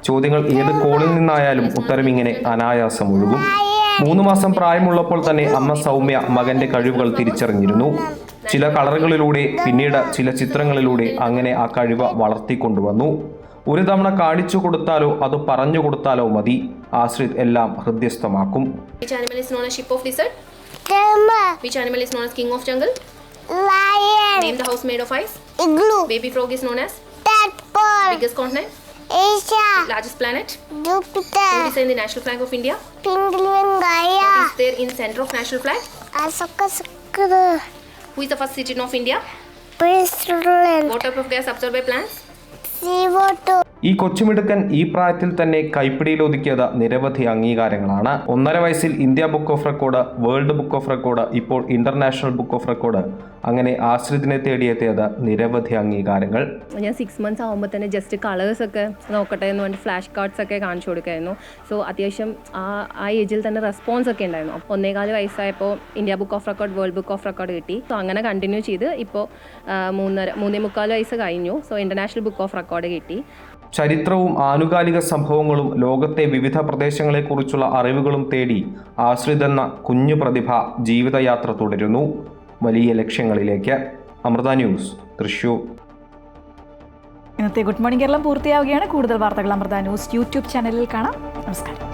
ചോദ്യങ്ങൾ ഏത് കോണിൽ നിന്നായാലും ഉത്തരം ഇങ്ങനെ അനായാസം ഒഴുകും. 3 മാസം പ്രായമുള്ളപ്പോൾ തന്നെ അമ്മ സൗമ്യ മകന്റെ കഴിവുകൾ തിരിച്ചറിഞ്ഞിരുന്നു. ചില കളറുകളിലൂടെ, പിന്നീട് ചില ചിത്രങ്ങളിലൂടെ അങ്ങനെ ആ കഴിവ് വളർത്തിക്കൊണ്ടുവന്നു. ഒരു തവണ കാണിച്ചു കൊടുത്താലോ അത് പറഞ്ഞു കൊടുത്താലോ മതി, ആശ്രിത് എല്ലാം ഹൃദ്യസ്ഥമാക്കും. Which animal is known as ship of desert? Camel. Which animal is known as king of jungle? Lion. Name the house made of ice? Igloo. Baby frog is known as? Tadpole. Biggest continent? Asia. Largest planet? Jupiter. Who designed the national flag of India? Penguin Gaya. What is there in center of national flag? Ashoka Chakra. Who is the first citizen of India? President. What type of gas absorbed by plants? CO2. ഈ കൊച്ചുമിടുക്കൻ ഈ പ്രായത്തിൽ തന്നെ കൈപ്പിടിയിലൊതുക്കിയത് നിരവധി അംഗീകാരങ്ങളാണ്. 1.5 വയസ്സിൽ India book of record, world book of record, ഇപ്പോൾ international book of record, അങ്ങനെ ആശ്രിതിനെ തേടിയെത്തിയത് നിരവധി അംഗീകാരങ്ങൾ. ഞാൻ 6 മന്ത്സ് ആകുമ്പോൾ തന്നെ ജസ്റ്റ് കളേഴ്സ് ഒക്കെ നോക്കട്ടെ എന്ന് പറഞ്ഞിട്ട് ഫ്ലാഷ് കാർഡ്സ് ഒക്കെ കാണിച്ചു കൊടുക്കായിരുന്നു. സോ അത്യാവശ്യം ആ ഏജിൽ തന്നെ റെസ്പോൺസ് ഒക്കെ ഉണ്ടായിരുന്നു. 1.25 വയസ്സായപ്പോൾ India book of record, world book of record കിട്ടി. സോ അങ്ങനെ കണ്ടിന്യൂ ചെയ്ത് ഇപ്പോൾ 3.25 വയസ്സ് കഴിഞ്ഞു. So international book of record കിട്ടി. ചരിത്രവും ആനുകാലിക സംഭവങ്ങളും ലോകത്തെ വിവിധ പ്രദേശങ്ങളെക്കുറിച്ചുള്ള അറിവുകളും തേടി ആശ്രിത് എന്ന കുഞ്ഞു പ്രതിഭ ജീവിതയാത്ര തുടരുന്നു വലിയ ലക്ഷ്യങ്ങളിലേക്ക്. അമൃത ന്യൂസ്, തൃശൂർ. ഇന്നത്തെ ഗുഡ് മോർണിംഗ് കേരളം പൂർത്തിയാവുകയാണ്. കൂടുതൽ വാർത്തകൾ അമൃത ന്യൂസ് യൂട്യൂബ് ചാനലിൽ കാണാം. നമസ്കാരം.